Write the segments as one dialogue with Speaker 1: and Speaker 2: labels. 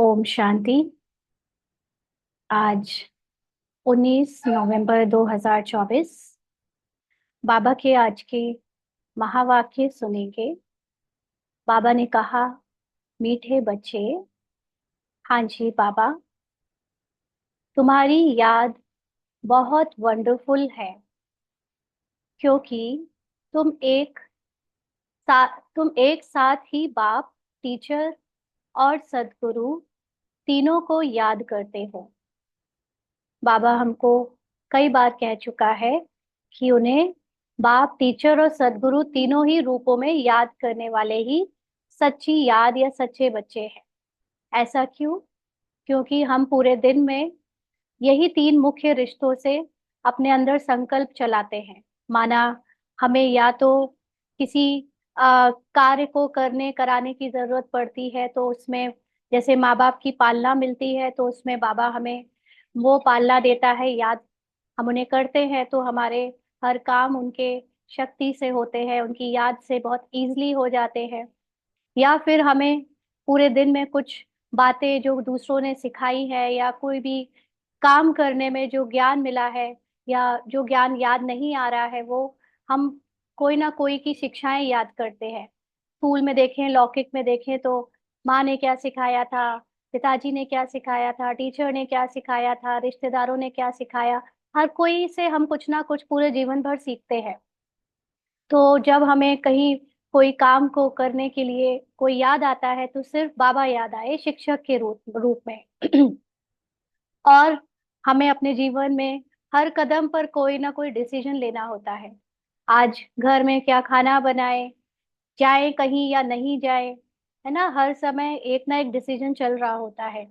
Speaker 1: ओम शांति। आज 19 नवंबर 2024 बाबा के आज के महावाक्य सुनेंगे। बाबा ने कहा, मीठे बच्चे। हाँ जी बाबा, तुम्हारी याद बहुत वंडरफुल है, क्योंकि तुम तुम एक साथ ही बाप, टीचर और सदगुरु तीनों को याद करते हो। बाबा हमको कई बार कह चुका है कि उन्हें बाप, टीचर और सदगुरु तीनों ही रूपों में याद करने वाले ही सच्ची याद या सच्चे बच्चे हैं। ऐसा क्यों? क्योंकि हम पूरे दिन में यही तीन मुख्य रिश्तों से अपने अंदर संकल्प चलाते हैं। माना हमें या तो किसी कार्य को करने कराने की जरूरत पड़ती है, तो उसमें जैसे माँ बाप की पालना मिलती है, तो उसमें बाबा हमें वो पालना देता है, याद हम उन्हें करते हैं तो हमारे हर काम उनके शक्ति से होते हैं, उनकी याद से बहुत इजीली हो जाते हैं। या फिर हमें पूरे दिन में कुछ बातें जो दूसरों ने सिखाई है, या कोई भी काम करने में जो ज्ञान मिला है, या जो ज्ञान याद नहीं आ रहा है, वो हम कोई ना कोई की शिक्षाएं याद करते हैं। स्कूल में देखें, लौकिक में देखें तो माँ ने क्या सिखाया था, पिताजी ने क्या सिखाया था, टीचर ने क्या सिखाया था, रिश्तेदारों ने क्या सिखाया। हर कोई से हम कुछ ना कुछ पूरे जीवन भर सीखते हैं। तो जब हमें कहीं कोई काम को करने के लिए कोई याद आता है, तो सिर्फ बाबा याद आए शिक्षक के रूप रूप में। और हमें अपने जीवन में हर कदम पर कोई ना कोई डिसीजन लेना होता है। आज घर में क्या खाना बनाए, जाए कहीं या नहीं जाए, है ना। हर समय एक ना एक डिसीजन चल रहा होता है।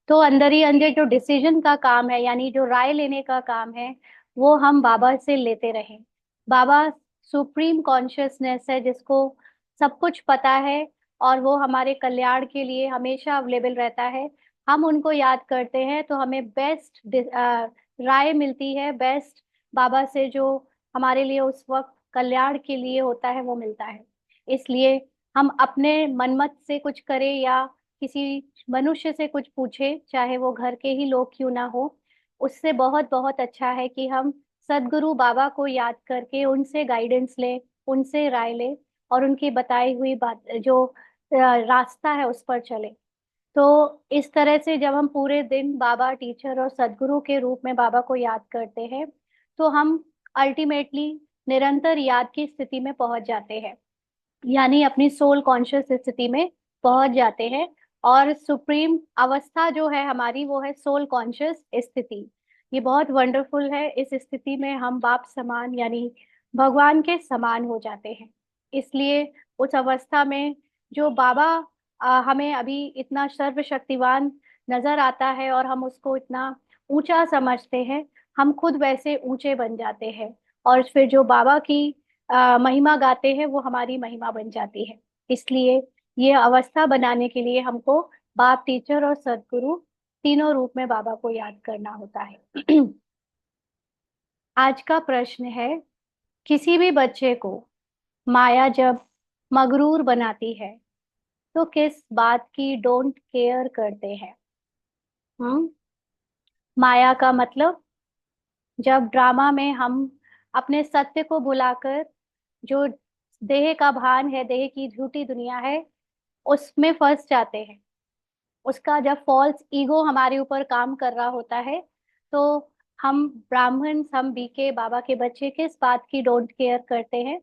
Speaker 1: तो अंदर ही अंदर जो डिसीजन का काम है, यानी जो राय लेने का काम है, वो हम बाबा से लेते रहें। बाबा सुप्रीम कॉन्शियसनेस है, जिसको सब कुछ पता है, और वो हमारे कल्याण के लिए हमेशा अवेलेबल रहता है। हम उनको याद करते हैं तो हमें बेस्ट राय मिलती है, बेस्ट बाबा से जो हमारे लिए उस वक्त कल्याण के लिए होता है वो मिलता है। इसलिए हम अपने मनमत से कुछ करें या किसी मनुष्य से कुछ पूछे, चाहे वो घर के ही लोग क्यों ना हो, उससे बहुत बहुत अच्छा है कि हम सदगुरु बाबा को याद करके उनसे गाइडेंस लें, उनसे राय लें, और उनकी बताई हुई बात जो रास्ता है उस पर चले। तो इस तरह से जब हम पूरे दिन बाबा, टीचर और सदगुरु के रूप में बाबा को याद करते हैं, तो हम अल्टीमेटली निरंतर याद की स्थिति में पहुंच जाते हैं, यानी अपनी सोल कॉन्शियस स्थिति में पहुंच जाते हैं। और सुप्रीम अवस्था जो है हमारी, वो है सोल कॉन्शियस स्थिति। ये बहुत वंडरफुल है। इस स्थिति में हम बाप समान, यानी भगवान के समान हो जाते हैं। इसलिए उस अवस्था में जो बाबा हमें अभी इतना सर्वशक्तिवान नजर आता है, और हम उसको इतना ऊंचा समझते हैं, हम खुद वैसे ऊंचे बन जाते हैं। और फिर जो बाबा की महिमा गाते हैं, वो हमारी महिमा बन जाती है। इसलिए ये अवस्था बनाने के लिए हमको बाप, टीचर और सदगुरु तीनों रूप में बाबा को याद करना होता है। आज का प्रश्न है, किसी भी बच्चे को माया जब मगरूर बनाती है, तो किस बात की डोंट केयर करते हैं? हम्म माया का मतलब, जब ड्रामा में हम अपने सत्य को भुलाकर जो देह का भान है, देह की झूठी दुनिया है, उसमें फंस जाते हैं। उसका जब फॉल्स ईगो हमारे ऊपर काम कर रहा होता है, तो हम ब्राह्मण, हम बीके बाबा के बच्चे किस बात की डोंट केयर करते हैं?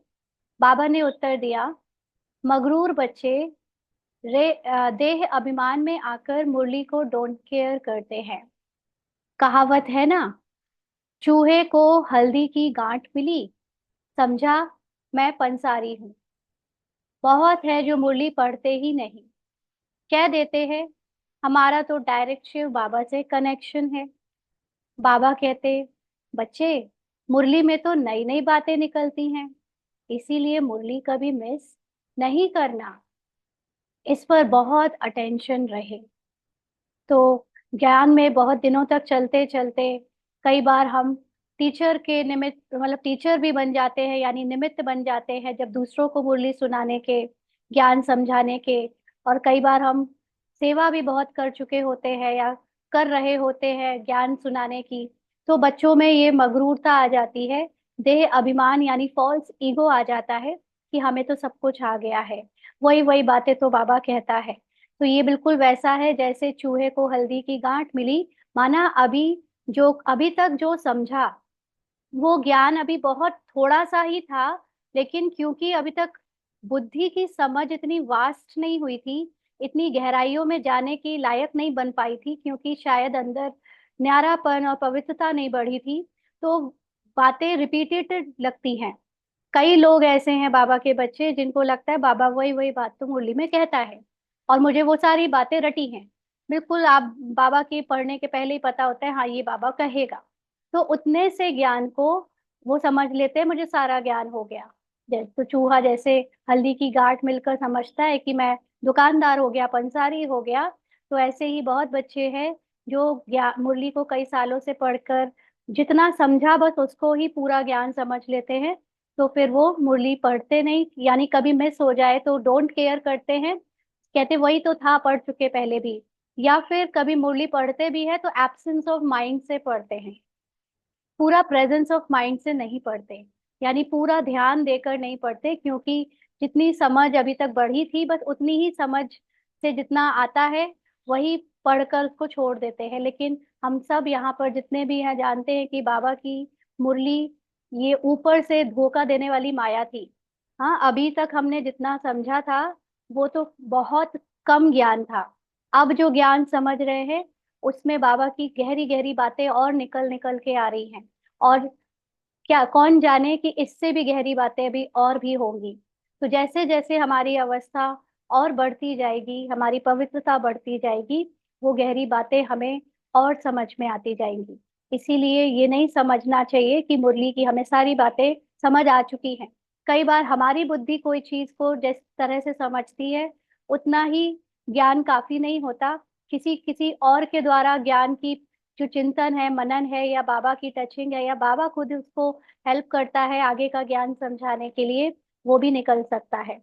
Speaker 1: बाबा ने उत्तर दिया, मगरूर बच्चे देह अभिमान में आकर मुरली को डोंट केयर करते हैं। कहावत है ना, चूहे को हल्दी की गांठ मिली, समझा मैं पंसारी हूँ। बहुत है जो मुरली पढ़ते ही नहीं, कह देते हैं हमारा तो डायरेक्ट शिव बाबा से कनेक्शन है। बाबा कहते, बच्चे, मुरली में तो नई नई बातें निकलती हैं, इसीलिए मुरली कभी मिस नहीं करना। इस पर बहुत अटेंशन रहे। तो ज्ञान में बहुत दिनों तक चलते चलते कई बार हम टीचर के निमित्त, मतलब टीचर भी बन जाते हैं, यानी निमित्त बन जाते हैं, जब दूसरों को मुरली सुनाने के, ज्ञान समझाने के। और कई बार हम सेवा भी बहुत कर चुके होते हैं या कर रहे होते हैं ज्ञान सुनाने की, तो बच्चों में ये मगरूरता आ जाती है, देह अभिमान यानी फॉल्स ईगो आ जाता है कि हमें तो सब कुछ आ गया है, वही वही बातें तो बाबा कहता है। तो ये बिल्कुल वैसा है जैसे चूहे को हल्दी की गांठ मिली, माना अभी तक जो समझा वो ज्ञान अभी बहुत थोड़ा सा ही था, लेकिन क्योंकि अभी तक बुद्धि की समझ इतनी वास्ट नहीं हुई थी, इतनी गहराइयों में जाने की लायक नहीं बन पाई थी, क्योंकि शायद अंदर न्यारापन और पवित्रता नहीं बढ़ी थी, तो बातें रिपीटेड लगती हैं। कई लोग ऐसे हैं बाबा के बच्चे जिनको लगता है बाबा वही वही बात तो मुरली में कहता है और मुझे वो सारी बातें रटी हैं। बिल्कुल, आप बाबा के पढ़ने के पहले ही पता होता है हाँ ये बाबा कहेगा, तो उतने से ज्ञान को वो समझ लेते हैं मुझे सारा ज्ञान हो गया। जैसे तो चूहा जैसे हल्दी की गांठ मिलकर समझता है कि मैं दुकानदार हो गया, पंसारी हो गया, तो ऐसे ही बहुत बच्चे हैं जो ज्ञान मुरली को कई सालों से पढ़कर जितना समझा बस उसको ही पूरा ज्ञान समझ लेते हैं, तो फिर वो मुरली पढ़ते नहीं, यानी कभी मिस हो जाए तो डोंट केयर करते हैं, कहते वही तो था पढ़ चुके पहले भी। या फिर कभी मुरली पढ़ते भी है तो एब्सेंस ऑफ माइंड से पढ़ते हैं, पूरा प्रेजेंस ऑफ माइंड से नहीं पढ़ते, यानी पूरा ध्यान देकर नहीं पढ़ते, क्योंकि जितनी समझ अभी तक बढ़ी थी बस उतनी ही समझ से जितना आता है वही पढ़कर उसको छोड़ देते हैं। लेकिन हम सब यहाँ पर जितने भी हैं जानते हैं कि बाबा की मुरली ये ऊपर से धोखा देने वाली माया थी। हाँ, अभी तक हमने जितना समझा था वो तो बहुत कम ज्ञान था, अब जो ज्ञान समझ रहे हैं उसमें बाबा की गहरी गहरी बातें और निकल निकल के आ रही हैं, और क्या कौन जाने कि इससे भी गहरी बातें अभी और भी होंगी। तो जैसे जैसे हमारी अवस्था और बढ़ती जाएगी, हमारी पवित्रता बढ़ती जाएगी, वो गहरी बातें हमें और समझ में आती जाएंगी। इसीलिए ये नहीं समझना चाहिए कि मुरली की हमें सारी बातें समझ आ चुकी हैं। कई बार हमारी बुद्धि कोई चीज को जिस तरह से समझती है उतना ही ज्ञान काफी नहीं होता, किसी किसी और के द्वारा ज्ञान की जो चिंतन है, मनन है, या बाबा की टचिंग है, या बाबा खुद उसको हेल्प करता है आगे का ज्ञान समझाने के लिए, वो भी निकल सकता है।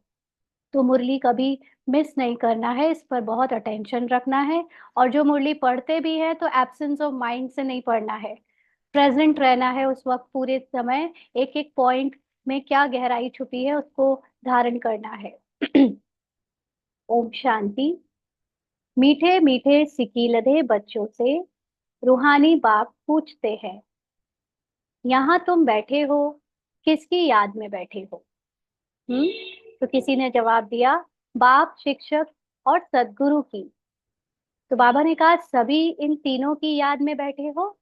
Speaker 1: तो मुरली कभी मिस नहीं करना है, इस पर बहुत अटेंशन रखना है। और जो मुरली पढ़ते भी है तो एब्सेंस ऑफ माइंड से नहीं पढ़ना है, प्रेजेंट रहना है उस वक्त पूरे समय, एक एक पॉइंट में क्या गहराई छुपी है उसको धारण करना है। ओम शांति। मीठे मीठे सिकीलधे बच्चों से रूहानी बाप पूछते हैं, यहाँ तुम बैठे हो किसकी याद में बैठे हो? हम्म। तो किसी ने जवाब दिया, बाप, शिक्षक और सदगुरु की। तो बाबा ने कहा सभी इन तीनों की याद में बैठे हो?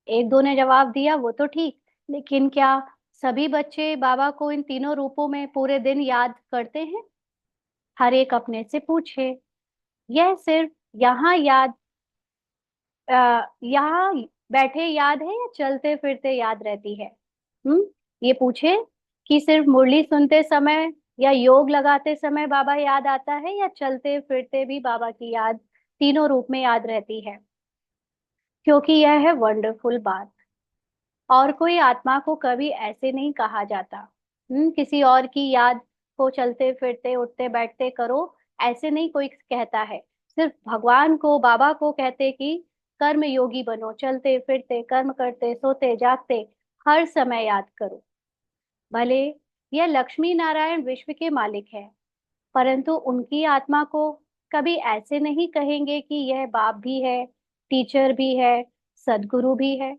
Speaker 1: एक दो ने जवाब दिया वो तो ठीक, लेकिन क्या सभी बच्चे बाबा को इन तीनों रूपों में पूरे दिन याद करते हैं? हर एक अपने से पूछे, यह सिर्फ यहाँ याद यहाँ बैठे याद है या चलते फिरते याद रहती है? हम्म। ये पूछे कि सिर्फ मुरली सुनते समय या योग लगाते समय बाबा याद आता है, या चलते फिरते भी बाबा की याद तीनों रूप में याद रहती है? क्योंकि यह है वंडरफुल बात, और कोई आत्मा को कभी ऐसे नहीं कहा जाता। किसी और की याद को चलते फिरते उठते बैठते करो, ऐसे नहीं कोई कहता है। सिर्फ भगवान को, बाबा को कहते कि कर्म योगी बनो, चलते फिरते कर्म करते सोते जागते हर समय याद करो। भले यह लक्ष्मी नारायण विश्व के मालिक है, परंतु उनकी आत्मा को कभी ऐसे नहीं कहेंगे कि यह बाप भी है, टीचर भी है, सदगुरु भी है।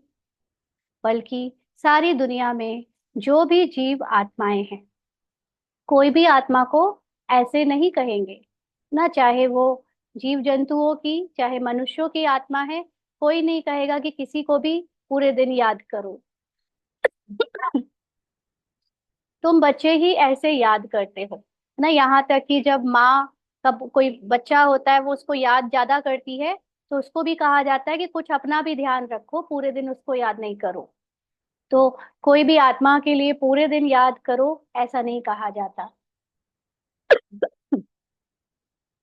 Speaker 1: बल्कि सारी दुनिया में जो भी जीव आत्माएं हैं, कोई भी आत्मा को ऐसे नहीं कहेंगे, ना चाहे वो जीव जंतुओं की चाहे मनुष्यों की आत्मा है, कोई नहीं कहेगा कि किसी को भी पूरे दिन याद करो। तुम बच्चे ही ऐसे याद करते हो ना, यहाँ तक कि जब माँ का कोई बच्चा होता है वो उसको याद ज्यादा करती है, तो उसको भी कहा जाता है कि कुछ अपना भी ध्यान रखो, पूरे दिन उसको याद नहीं करो। तो कोई भी आत्मा के लिए पूरे दिन याद करो ऐसा नहीं कहा जाता।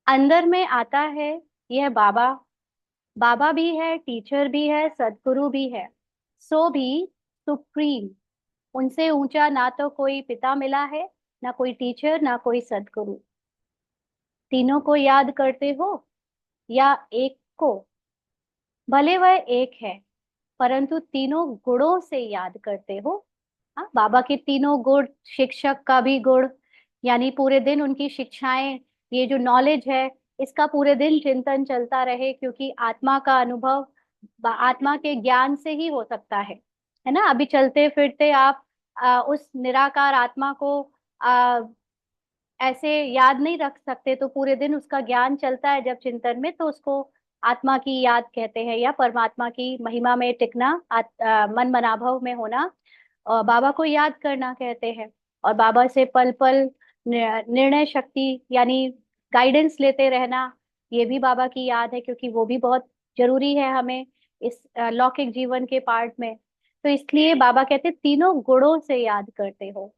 Speaker 1: अंदर में आता है यह बाबा, बाबा भी है, टीचर भी है, सदगुरु भी है, सो भी सुप्रीम। उनसे ऊंचा ना तो कोई पिता मिला है, ना कोई टीचर, ना कोई सदगुरु। तीनों को याद करते हो? या एक को, भले वह एक है परंतु तीनों गुणों से याद करते हो। हाँ, बाबा के तीनों गुण, शिक्षक का भी गुण, यानी पूरे दिन उनकी शिक्षाएं, ये जो नॉलेज है, इसका पूरे दिन चिंतन चलता रहे, क्योंकि आत्मा का अनुभव आत्मा के ज्ञान से ही हो सकता है ना। अभी चलते फिरते आप उस निराकार आत्मा को ऐसे याद नहीं रख सकते, तो पूरे दिन उसका ज्ञान चलता है जब चिंतन में, तो उसको आत्मा की याद कहते हैं, या परमात्मा की महिमा में टिकना, मन मनाभव में होना, और बाबा को याद करना कहते हैं। और बाबा से पल पल निर्णय शक्ति यानी गाइडेंस लेते रहना, ये भी बाबा की याद है, क्योंकि वो भी बहुत जरूरी है हमें इस लौकिक जीवन के पार्ट में। तो इसलिए बाबा कहते तीनों गुणों से याद करते हो।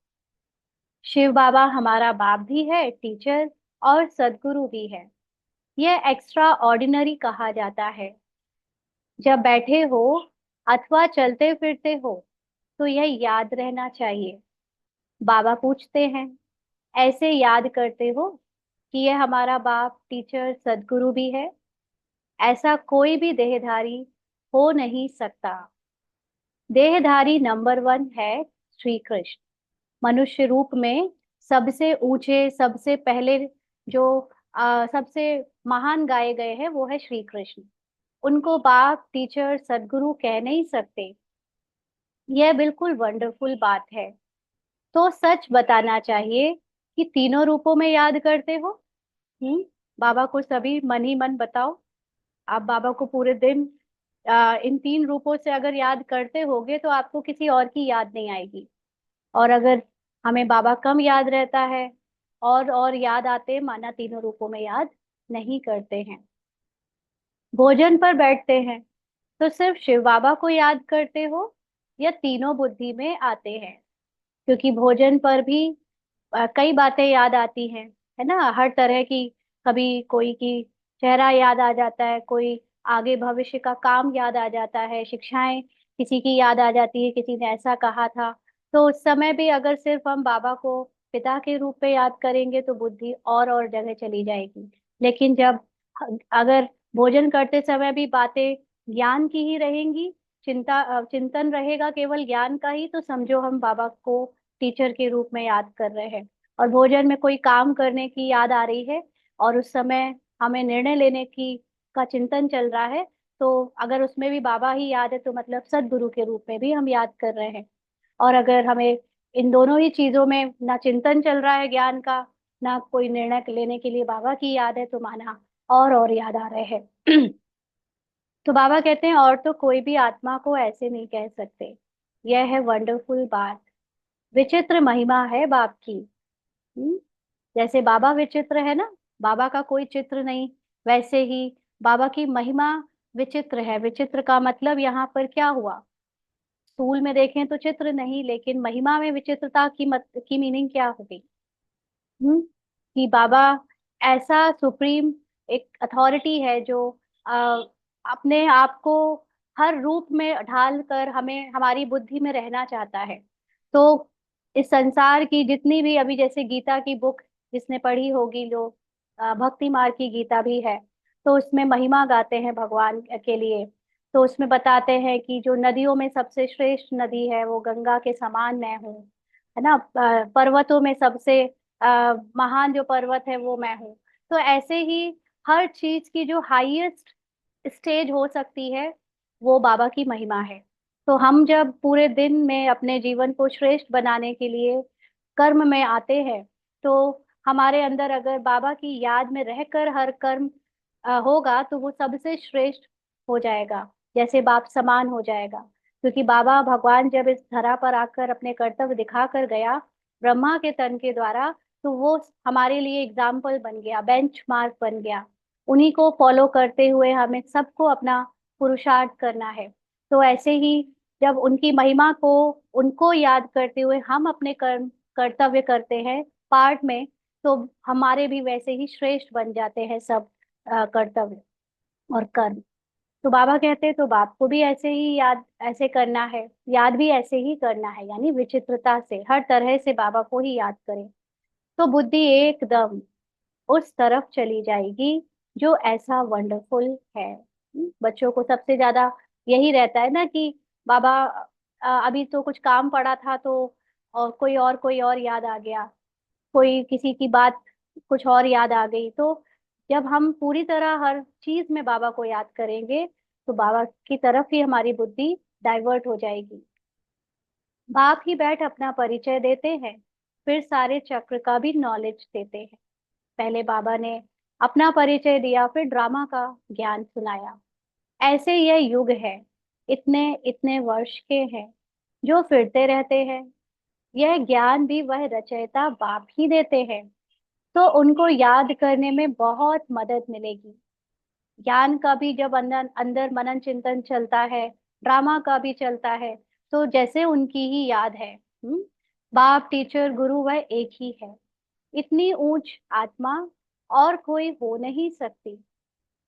Speaker 1: शिव बाबा हमारा बाप भी है, टीचर और सदगुरु भी है। यह एक्स्ट्रा ऑर्डिनरी कहा जाता है। जब बैठे हो अथवा चलते फिरते हो तो यह याद रहना चाहिए। बाबा पूछते हैं, ऐसे याद करते हो कि यह हमारा बाप, टीचर, सदगुरु भी है? ऐसा कोई भी देहधारी हो नहीं सकता। देहधारी नंबर वन है श्री कृष्ण। मनुष्य रूप में सबसे ऊंचे, सबसे पहले जो सबसे महान गाए गए हैं वो है श्री कृष्ण। उनको बाप, टीचर, सदगुरु कह नहीं सकते। यह बिल्कुल वंडरफुल बात है। तो सच बताना चाहिए कि तीनों रूपों में याद करते हो। बाबा को सभी मन ही मन बताओ। आप बाबा को पूरे दिन इन तीन रूपों से अगर याद करते होगे तो आपको किसी और की याद नहीं आएगी। और अगर हमें बाबा कम याद रहता है और याद आते, माना तीनों रूपों में याद नहीं करते हैं। भोजन पर बैठते हैं तो सिर्फ शिव बाबा को याद करते हो या तीनों बुद्धि में आते हैं? क्योंकि भोजन पर भी कई बातें याद आती हैं, है ना, हर तरह की। कभी कोई की चेहरा याद आ जाता है, कोई आगे भविष्य का काम याद आ जाता है, शिक्षाएं किसी की याद आ जाती है, किसी ने ऐसा कहा था। तो उस समय भी अगर सिर्फ हम बाबा को पिता के रूप में याद करेंगे तो बुद्धि और जगह चली जाएगी। लेकिन जब अगर भोजन करते समय भी बातें ज्ञान की ही रहेंगी, चिंतन रहेगा केवल ज्ञान का ही, तो समझो हम बाबा को टीचर के रूप में याद कर रहे हैं। और भोजन में कोई काम करने की याद आ रही है और उस समय हमें निर्णय लेने की का चिंतन चल रहा है, तो अगर उसमें भी बाबा ही याद है तो मतलब सदगुरु के रूप में भी हम याद कर रहे हैं। और अगर हमें इन दोनों ही चीजों में ना चिंतन चल रहा है ज्ञान का, ना कोई निर्णय लेने के लिए बाबा की याद है, तो माना और याद आ रहे हैं। तो बाबा कहते हैं और तो कोई भी आत्मा को ऐसे नहीं कह सकते। यह है वंडरफुल बात। विचित्र महिमा है बाप की। हम्म, जैसे बाबा विचित्र है ना, बाबा का कोई चित्र नहीं, वैसे ही बाबा की महिमा विचित्र है। विचित्र का मतलब यहाँ पर क्या हुआ? स्थूल में देखें तो चित्र नहीं, लेकिन महिमा में विचित्रता की मीनिंग क्या होगी? हम्म, कि बाबा ऐसा सुप्रीम एक अथॉरिटी है जो अ, अपने आप को हर रूप में ढाल कर हमें हमारी बुद्धि में रहना चाहता है। तो इस संसार की जितनी भी, अभी जैसे गीता की बुक जिसने पढ़ी होगी, लोग भक्ति मार्ग की गीता भी है, तो उसमें महिमा गाते हैं भगवान के लिए। तो उसमें बताते हैं कि जो नदियों में सबसे श्रेष्ठ नदी है वो गंगा के समान मैं हूँ, है ना। पर्वतों में सबसे महान जो पर्वत है वो मैं हूँ। तो ऐसे ही हर चीज की जो हाईएस्ट स्टेज हो सकती है वो बाबा की महिमा है। तो हम जब पूरे दिन में अपने जीवन को श्रेष्ठ बनाने के लिए कर्म में आते हैं, तो हमारे अंदर अगर बाबा की याद में रहकर हर कर्म होगा तो वो सबसे श्रेष्ठ हो जाएगा, जैसे बाप समान हो जाएगा। क्योंकि बाबा भगवान जब इस धरा पर आकर अपने कर्तव्य दिखा कर गया ब्रह्मा के तन के द्वारा, तो वो हमारे लिए एग्जाम्पल बन गया, बेंचमार्क बन गया। उन्हीं को फॉलो करते हुए हमें सबको अपना पुरुषार्थ करना है। तो ऐसे ही जब उनकी महिमा को, उनको याद करते हुए हम अपने कर्म कर्तव्य करते हैं पार्ट में, तो हमारे भी वैसे ही श्रेष्ठ बन जाते हैं सब कर्तव्य और कर्म। तो बाबा कहते हैं तो बाप को भी ऐसे ही याद, ऐसे करना है, याद भी ऐसे ही करना है, यानी विचित्रता से हर तरह से बाबा को ही याद करें। तो बुद्धि एकदम उस तरफ चली जाएगी जो ऐसा वंडरफुल है। बच्चों को सबसे ज्यादा यही रहता है ना कि बाबा अभी तो कुछ काम पड़ा था तो और कोई और याद आ गया, कोई किसी की बात कुछ और याद आ गई। तो जब हम पूरी तरह हर चीज में बाबा को याद करेंगे तो बाबा की तरफ ही हमारी बुद्धि डाइवर्ट हो जाएगी। बाप ही बैठ अपना परिचय देते हैं, फिर सारे चक्र का भी नॉलेज देते हैं। पहले बाबा ने अपना परिचय दिया, फिर ड्रामा का ज्ञान सुनाया। ऐसे यह युग है, इतने इतने वर्ष के हैं जो फिरते रहते हैं। यह ज्ञान भी वह रचयिता बाप ही देते हैं, तो उनको याद करने में बहुत मदद मिलेगी। ज्ञान का भी जब अंदर अंदर मनन चिंतन चलता है, ड्रामा का भी चलता है, तो जैसे उनकी ही याद है। बाप टीचर गुरु वह एक ही है। इतनी ऊंच आत्मा और कोई हो नहीं सकती,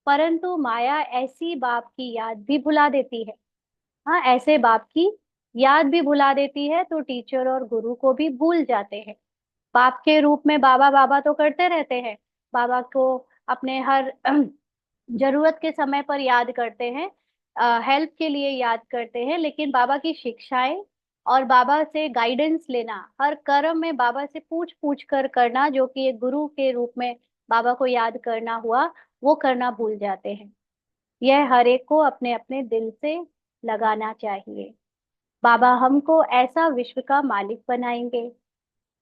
Speaker 1: परंतु माया ऐसी बाप की याद भी भुला देती है। हाँ, ऐसे बाप की याद भी भुला देती है तो टीचर और गुरु को भी भूल जाते हैं। बाप के रूप में बाबा बाबा तो करते रहते हैं, बाबा को अपने हर जरूरत के समय पर याद करते हैं, हेल्प के लिए याद करते हैं, लेकिन बाबा की शिक्षाएं और बाबा से गाइडेंस लेना, हर कर्म में बाबा से पूछ पूछ कर करना, जो कि एक गुरु के रूप में बाबा को याद करना हुआ, वो करना भूल जाते हैं। यह हर एक को अपने अपने दिल से लगाना चाहिए। बाबा हमको ऐसा विश्व का मालिक बनाएंगे।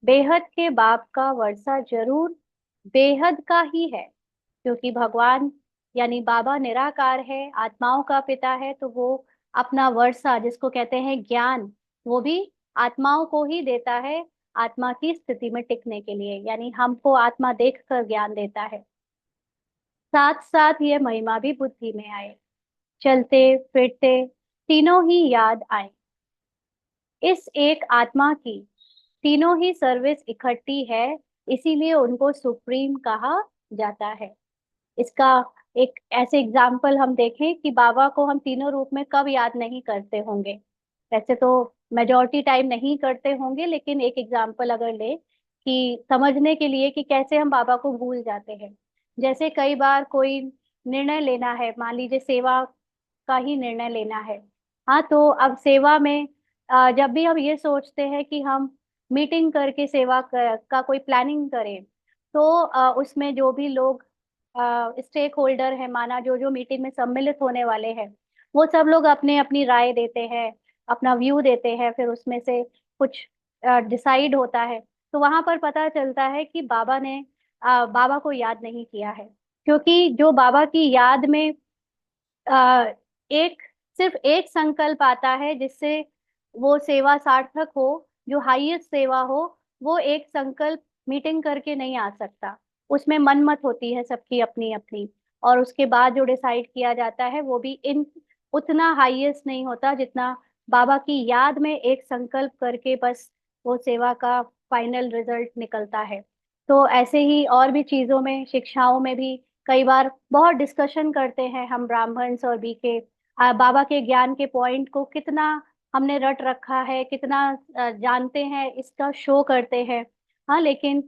Speaker 1: बेहद के बाप का वर्षा जरूर बेहद का ही है, क्योंकि भगवान यानी बाबा निराकार है, आत्माओं का पिता है, तो वो अपना वर्षा जिसको कहते हैं ज्ञान, वो भी आत्माओं को ही देता है, आत्मा की स्थिति में टिकने के लिए, यानी हमको आत्मा देखकर ज्ञान देता है। साथ साथ ये महिमा भी बुद्धि में आए, चलते फिरते तीनों ही याद आए। इस एक आत्मा की तीनों ही सर्विस इकट्ठी है, इसीलिए उनको सुप्रीम कहा जाता है। इसका एक ऐसे एग्जाम्पल हम देखें कि बाबा को हम तीनों रूप में कब याद नहीं करते होंगे। वैसे तो मेजोरिटी टाइम नहीं करते होंगे, लेकिन एक एग्जाम्पल अगर ले कि समझने के लिए कि कैसे हम बाबा को भूल जाते हैं। जैसे कई बार कोई निर्णय लेना है, मान लीजिए सेवा का ही निर्णय लेना है। हाँ, तो अब सेवा में जब भी हम ये सोचते हैं कि हम मीटिंग करके सेवा का कोई प्लानिंग करें, तो उसमें जो भी लोग स्टेक होल्डर है, माना जो जो मीटिंग में सम्मिलित होने वाले हैं, वो सब लोग अपने अपनी राय देते हैं, अपना व्यू देते हैं, फिर उसमें से कुछ डिसाइड होता है। तो वहां पर पता चलता है कि बाबा को याद नहीं किया है, क्योंकि जो बाबा की याद में आ, एक सिर्फ एक संकल्प आता है जिससे वो सेवा सार्थक हो, जो हाईएस्ट सेवा हो, वो एक संकल्प मीटिंग करके नहीं आ सकता। उसमें मनमत होती है सबकी अपनी अपनी, और उसके बाद जो डिसाइड किया जाता है वो भी इन उतना हाईएस्ट नहीं होता जितना बाबा की याद में एक संकल्प करके बस वो सेवा का फाइनल रिजल्ट निकलता है। तो ऐसे ही और भी चीजों में, शिक्षाओं में भी कई बार बहुत डिस्कशन करते हैं हम ब्राह्मण्स और बीके, बाबा के ज्ञान के पॉइंट को कितना हमने रट रखा है, कितना जानते हैं, इसका शो करते हैं। हाँ, लेकिन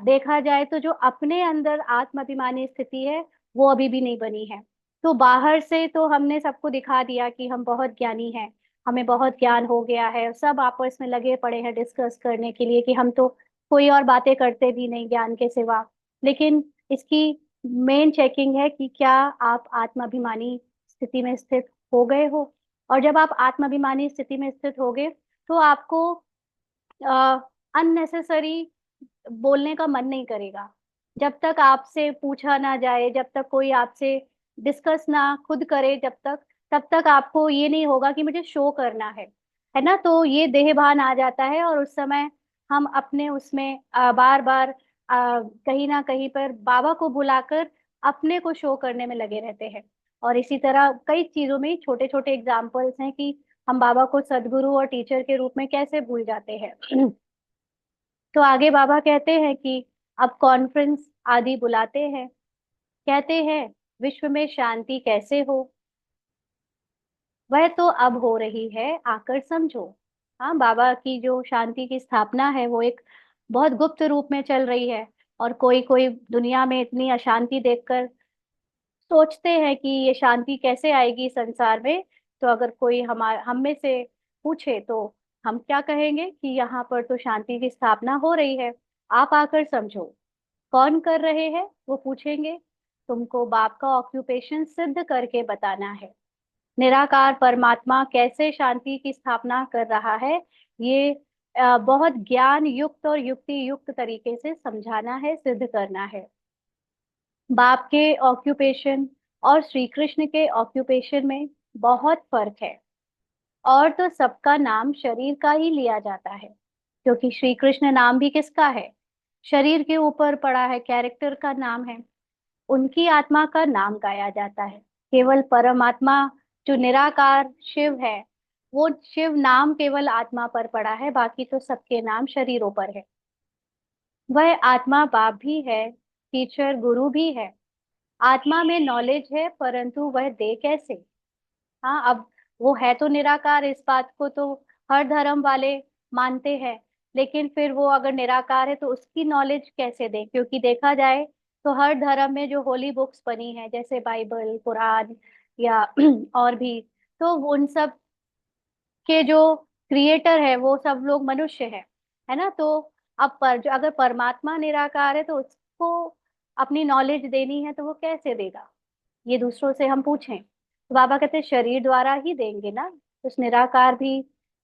Speaker 1: देखा जाए तो जो अपने अंदर आत्माभिमानी स्थिति है वो अभी भी नहीं बनी है। तो बाहर से तो हमने सबको दिखा दिया कि हम बहुत ज्ञानी हैं, हमें बहुत ज्ञान हो गया है, सब आपस में लगे पड़े हैं डिस्कस करने के लिए कि हम तो कोई और बातें करते भी नहीं ज्ञान के सिवा। लेकिन इसकी मेन चेकिंग है कि क्या आप आत्माभिमानी स्थिति में स्थित हो गए हो। और जब आप आत्माभिमानी स्थिति में स्थित होगे तो आपको अननेसेसरी बोलने का मन नहीं करेगा। जब तक आपसे पूछा ना जाए, जब तक कोई आपसे डिस्कस ना खुद करे, जब तक तब तक आपको ये नहीं होगा कि मुझे शो करना है ना। तो ये देहभान आ जाता है और उस समय हम अपने उसमें बार बार कहीं ना कहीं पर बाबा को बुलाकर अपने को शो करने में लगे रहते हैं। और इसी तरह कई चीजों में छोटे छोटे एग्जाम्पल्स हैं कि हम बाबा को सदगुरु और टीचर के रूप में कैसे भूल जाते हैं। तो आगे बाबा कहते हैं कि अब कॉन्फ्रेंस आदि बुलाते हैं, कहते हैं विश्व में शांति कैसे हो, वह तो अब हो रही है आकर समझो। हाँ, बाबा की जो शांति की स्थापना है वो एक बहुत गुप्त रूप में चल रही है, और कोई कोई दुनिया में इतनी अशांति देखकर सोचते हैं कि ये शांति कैसे आएगी संसार में। तो अगर कोई हम में से पूछे तो हम क्या कहेंगे कि यहाँ पर तो शांति की स्थापना हो रही है, आप आकर समझो। कौन कर रहे हैं वो पूछेंगे। तुमको बाप का ऑक्यूपेशन सिद्ध करके बताना है। निराकार परमात्मा कैसे शांति की स्थापना कर रहा है, ये बहुत ज्ञान युक्त और युक्ति युक्त तरीके से समझाना है, सिद्ध करना है। बाप के ऑक्यूपेशन और श्री कृष्ण के ऑक्यूपेशन में बहुत फर्क है। और तो सबका नाम शरीर का ही लिया जाता है, क्योंकि श्री कृष्ण नाम भी किसका है? शरीर के ऊपर पड़ा है, कैरेक्टर का नाम है। उनकी आत्मा का नाम गाया जाता है। केवल परमात्मा जो निराकार शिव है, वो शिव नाम केवल आत्मा पर पड़ा है, बाकी तो सबके नाम शरीरों पर है। वह आत्मा बाप भी है, टीचर गुरु भी है। आत्मा में नॉलेज है, परंतु वह दे कैसे? हाँ, अब वो है तो निराकार, इस बात को तो हर धर्म वाले मानते हैं। लेकिन फिर वो अगर निराकार है तो उसकी नॉलेज कैसे दे? क्योंकि देखा जाए तो हर धर्म में जो होली बुक्स बनी है, जैसे बाइबल, कुरान या और भी, तो उन सब के जो क्रिएटर है वो सब लोग मनुष्य है ना? तो अब पर जो अगर परमात्मा निराकार है तो उसको अपनी नॉलेज देनी है तो वो कैसे देगा? ये दूसरों से हम पूछें तो बाबा कहते हैं शरीर द्वारा ही देंगे ना। उस निराकार भी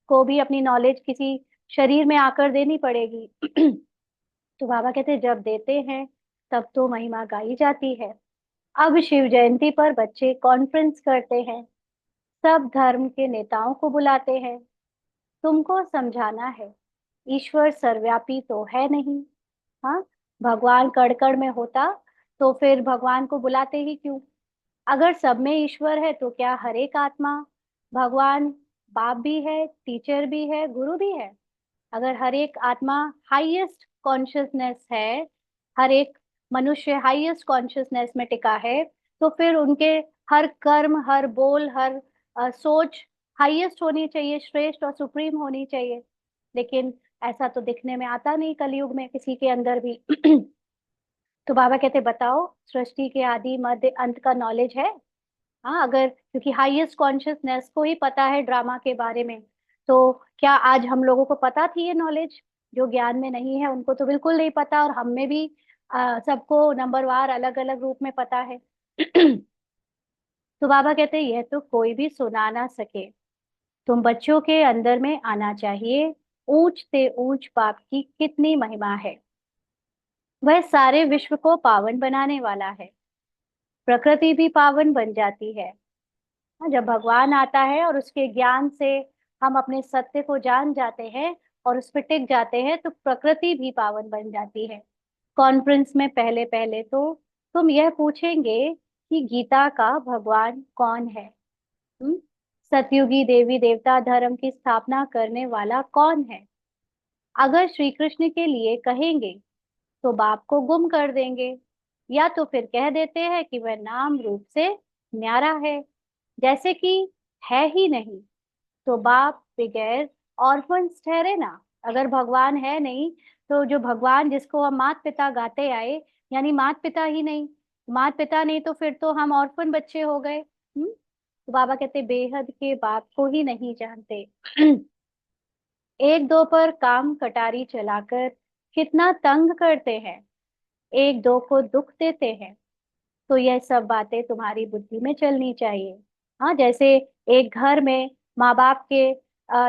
Speaker 1: को भी अपनी नॉलेज किसी शरीर में आकर देनी पड़ेगी। तो बाबा कहते हैं जब देते हैं तब तो महिमा गाई जाती है। अब शिव जयंती पर बच्चे कॉन्फ्रेंस करते हैं, सब धर्म के नेताओं को बुलाते हैं। तुमको समझाना है, ईश्वर सर्वव्यापी तो है नहीं। हाँ, भगवान कड़ कड़ में होता तो फिर भगवान को बुलाते ही क्यों? अगर सब में ईश्वर है तो क्या हर एक आत्मा भगवान बाप भी है, टीचर भी है, गुरु भी है? अगर हर एक आत्मा हाईएस्ट कॉन्शियसनेस है, हर एक मनुष्य हाईएस्ट कॉन्शियसनेस में टिका है, तो फिर उनके हर कर्म, हर बोल, हर सोच हाईएस्ट होनी चाहिए, श्रेष्ठ और सुप्रीम होनी चाहिए। लेकिन ऐसा तो दिखने में आता नहीं कलयुग में किसी के अंदर भी। तो बाबा कहते बताओ, सृष्टि के आदि मध्य अंत का नॉलेज है? हाँ, अगर क्योंकि हाईएस्ट कॉन्शियसनेस को ही पता है ड्रामा के बारे में, तो क्या आज हम लोगों को पता थी ये नॉलेज? जो ज्ञान में नहीं है उनको तो बिल्कुल नहीं पता, और हम में भी सबको नंबरवार अलग अलग रूप में पता है। तो बाबा कहते हैं यह तो कोई भी सुना ना सके, तुम बच्चों के अंदर में आना चाहिए। ऊंच से ऊंच बाप की कितनी महिमा है। वह सारे विश्व को पावन बनाने वाला है, प्रकृति भी पावन बन जाती है। हाँ, जब भगवान आता है और उसके ज्ञान से हम अपने सत्य को जान जाते हैं और उस पर टिक जाते हैं तो प्रकृति भी पावन बन जाती है। कॉन्फ्रेंस में पहले पहले तो तुम यह पूछेंगे कि गीता का भगवान कौन है? हम्म? सतयुगी देवी देवता धर्म की स्थापना करने वाला कौन है? अगर श्री कृष्ण के लिए कहेंगे तो बाप को गुम कर देंगे, या तो फिर कह देते हैं कि वह नाम रूप से न्यारा है, जैसे कि है ही नहीं। तो बाप बगैर ऑर्फन्स ठहरे ना। अगर भगवान है नहीं तो जो भगवान जिसको हम मात पिता गाते आए, यानी मात पिता ही नहीं, मात पिता नहीं तो फिर तो हम ऑर्फन बच्चे हो गए। तो बाबा कहते बेहद के बाप को ही नहीं जानते। एक दो पर काम कटारी चलाकर कितना तंग करते हैं, एक दो को दुख देते हैं। तो यह सब बातें तुम्हारी बुद्धि में चलनी चाहिए। हाँ, जैसे एक घर में माँ बाप के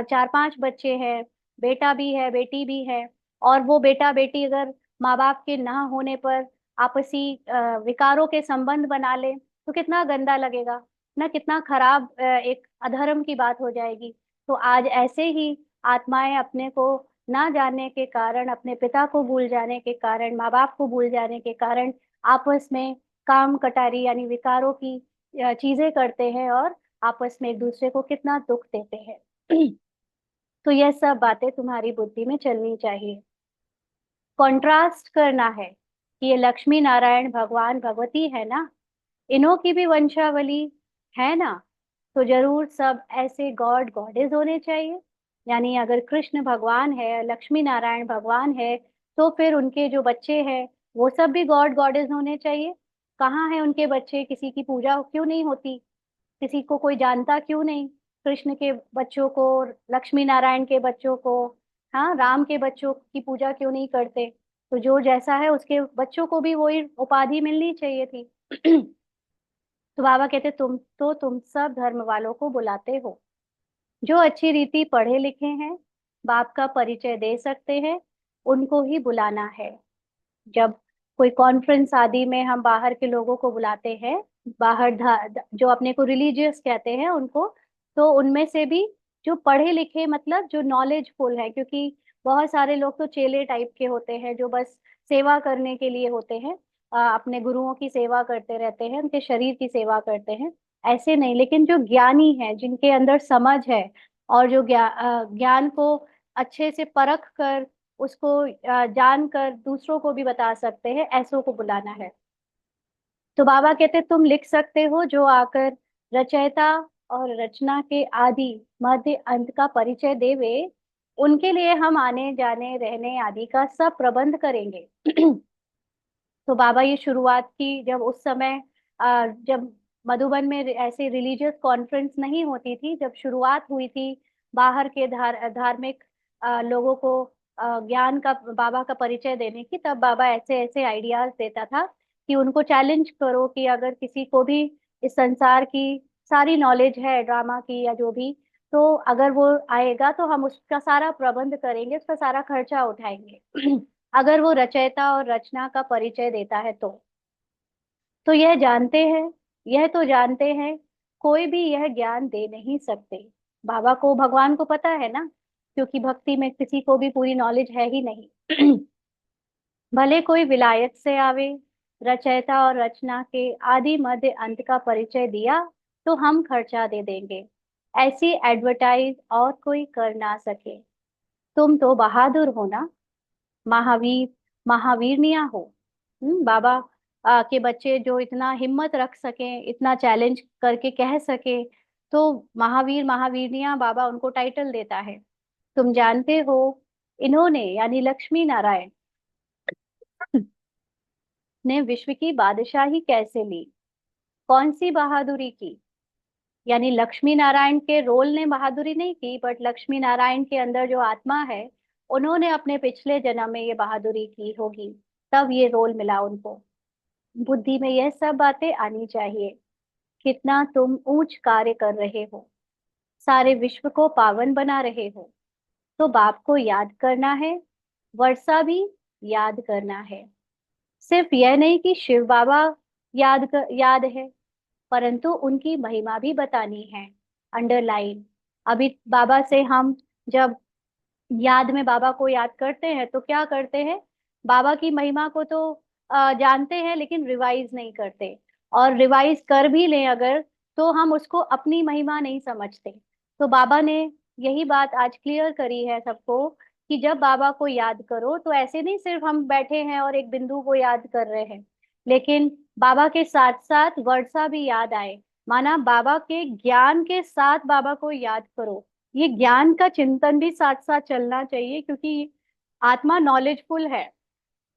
Speaker 1: 4-5 बच्चे हैं, बेटा भी है, बेटी भी है, और वो बेटा बेटी अगर माँ बाप के ना होने पर आपसी विकारों के संबंध बना ले तो कितना गंदा लगेगा ना, कितना खराब एक अधर्म की बात हो जाएगी। तो आज ऐसे ही आत्माएं अपने को ना जानने के कारण, अपने पिता को भूल जाने के कारण, माँ बाप को भूल जाने के कारण आपस में काम कटारी यानी विकारों की चीजें करते हैं और आपस में एक दूसरे को कितना दुख देते हैं। तो यह सब बातें तुम्हारी बुद्धि में चलनी चाहिए। कंट्रास्ट करना है कि ये लक्ष्मी नारायण भगवान भगवती है ना, इन्हों की भी वंशावली है ना, तो जरूर सब ऐसे गॉड गॉडेस होने चाहिए। यानी अगर कृष्ण भगवान है, लक्ष्मी नारायण भगवान है, तो फिर उनके जो बच्चे हैं वो सब भी गॉड गॉडेस होने चाहिए। कहाँ है उनके बच्चे, किसी की पूजा क्यों नहीं होती, किसी को कोई जानता क्यों नहीं, कृष्ण के बच्चों को, लक्ष्मी नारायण के बच्चों को, हाँ राम के बच्चों की पूजा क्यों नहीं करते। तो जो जैसा है उसके बच्चों को भी वही उपाधि मिलनी चाहिए थी। तो बाबा कहते तुम सब धर्म वालों को बुलाते हो, जो अच्छी रीति पढ़े लिखे हैं, बाप का परिचय दे सकते हैं, उनको ही बुलाना है। जब कोई कॉन्फ्रेंस आदि में हम बाहर के लोगों को बुलाते हैं, बाहर जो अपने को रिलीजियस कहते हैं उनको, तो उनमें से भी जो पढ़े लिखे, मतलब जो नॉलेजफुल है, क्योंकि बहुत सारे लोग तो चेले टाइप के होते हैं जो बस सेवा करने के लिए होते हैं, अपने गुरुओं की सेवा करते रहते हैं, उनके शरीर की सेवा करते हैं। ऐसे नहीं, लेकिन जो ज्ञानी है, जिनके अंदर समझ है, और जो ज्ञान को अच्छे से परख कर, उसको जानकर दूसरों को भी बता सकते हैं, ऐसों को बुलाना है। तो बाबा कहते तुम लिख सकते हो, जो आकर रचयिता और रचना के आदि मध्य अंत का परिचय देवे, उनके लिए हम आने जाने रहने आदि का सब प्रबंध करेंगे। तो बाबा ये शुरुआत की जब उस समय, जब मधुबन में ऐसे रिलीजियस कॉन्फ्रेंस नहीं होती थी, जब शुरुआत हुई थी बाहर के धार्मिक लोगों को ज्ञान का, बाबा का परिचय देने की, तब बाबा ऐसे ऐसे आइडियाज देता था कि उनको चैलेंज करो कि अगर किसी को भी इस संसार की सारी नॉलेज है, ड्रामा की या जो भी, तो अगर वो आएगा तो हम उसका सारा प्रबंध करेंगे, उसका सारा खर्चा उठाएंगे। अगर वो रचयिता और रचना का परिचय देता है तो यह जानते हैं, यह तो जानते हैं, कोई भी यह ज्ञान दे नहीं सकते। बाबा को, भगवान को पता है ना, क्योंकि भक्ति में किसी को भी पूरी नॉलेज है ही नहीं। भले कोई विलायत से आवे, रचयिता और रचना के आदि मध्य अंत का परिचय दिया तो हम खर्चा दे देंगे, ऐसी एडवर्टाइज और कोई कर ना सके। तुम तो बहादुर हो ना, महावीर महावीरनिया हो। बाबा के बच्चे जो इतना हिम्मत रख सके, इतना चैलेंज करके कह सके, तो महावीर महावीरनिया बाबा उनको टाइटल देता है। तुम जानते हो, इन्होंने यानी लक्ष्मी नारायण ने विश्व की बादशाही कैसे ली, कौन सी बहादुरी की। यानी लक्ष्मी नारायण के रोल ने बहादुरी नहीं की, बट लक्ष्मी नारायण के अंदर जो आत्मा है, उन्होंने अपने पिछले जन्म में ये बहादुरी की होगी, तब ये रोल मिला उनको। बुद्धि में यह सब बातें आनी चाहिए। कितना तुम ऊंच कार्य कर रहे हो, सारे विश्व को पावन बना रहे हो। तो बाप को याद करना है, वर्षा भी याद करना है। सिर्फ यह नहीं कि शिव बाबा याद है, परंतु उनकी महिमा भी बतानी है, अंडरलाइन। अभी बाबा से हम जब याद में बाबा को याद करते हैं तो क्या करते हैं, बाबा की महिमा को तो जानते हैं लेकिन रिवाइज नहीं करते, और रिवाइज कर भी लें अगर, तो हम उसको अपनी महिमा नहीं समझते। तो बाबा ने यही बात आज क्लियर करी है सबको, कि जब बाबा को याद करो तो ऐसे नहीं सिर्फ हम बैठे हैं और एक बिंदु को याद कर रहे हैं, लेकिन बाबा के साथ साथ वर्षा भी याद आए, माना बाबा के ज्ञान के साथ बाबा को याद करो। ये ज्ञान का चिंतन भी साथ साथ चलना चाहिए, क्योंकि आत्मा नॉलेजफुल है।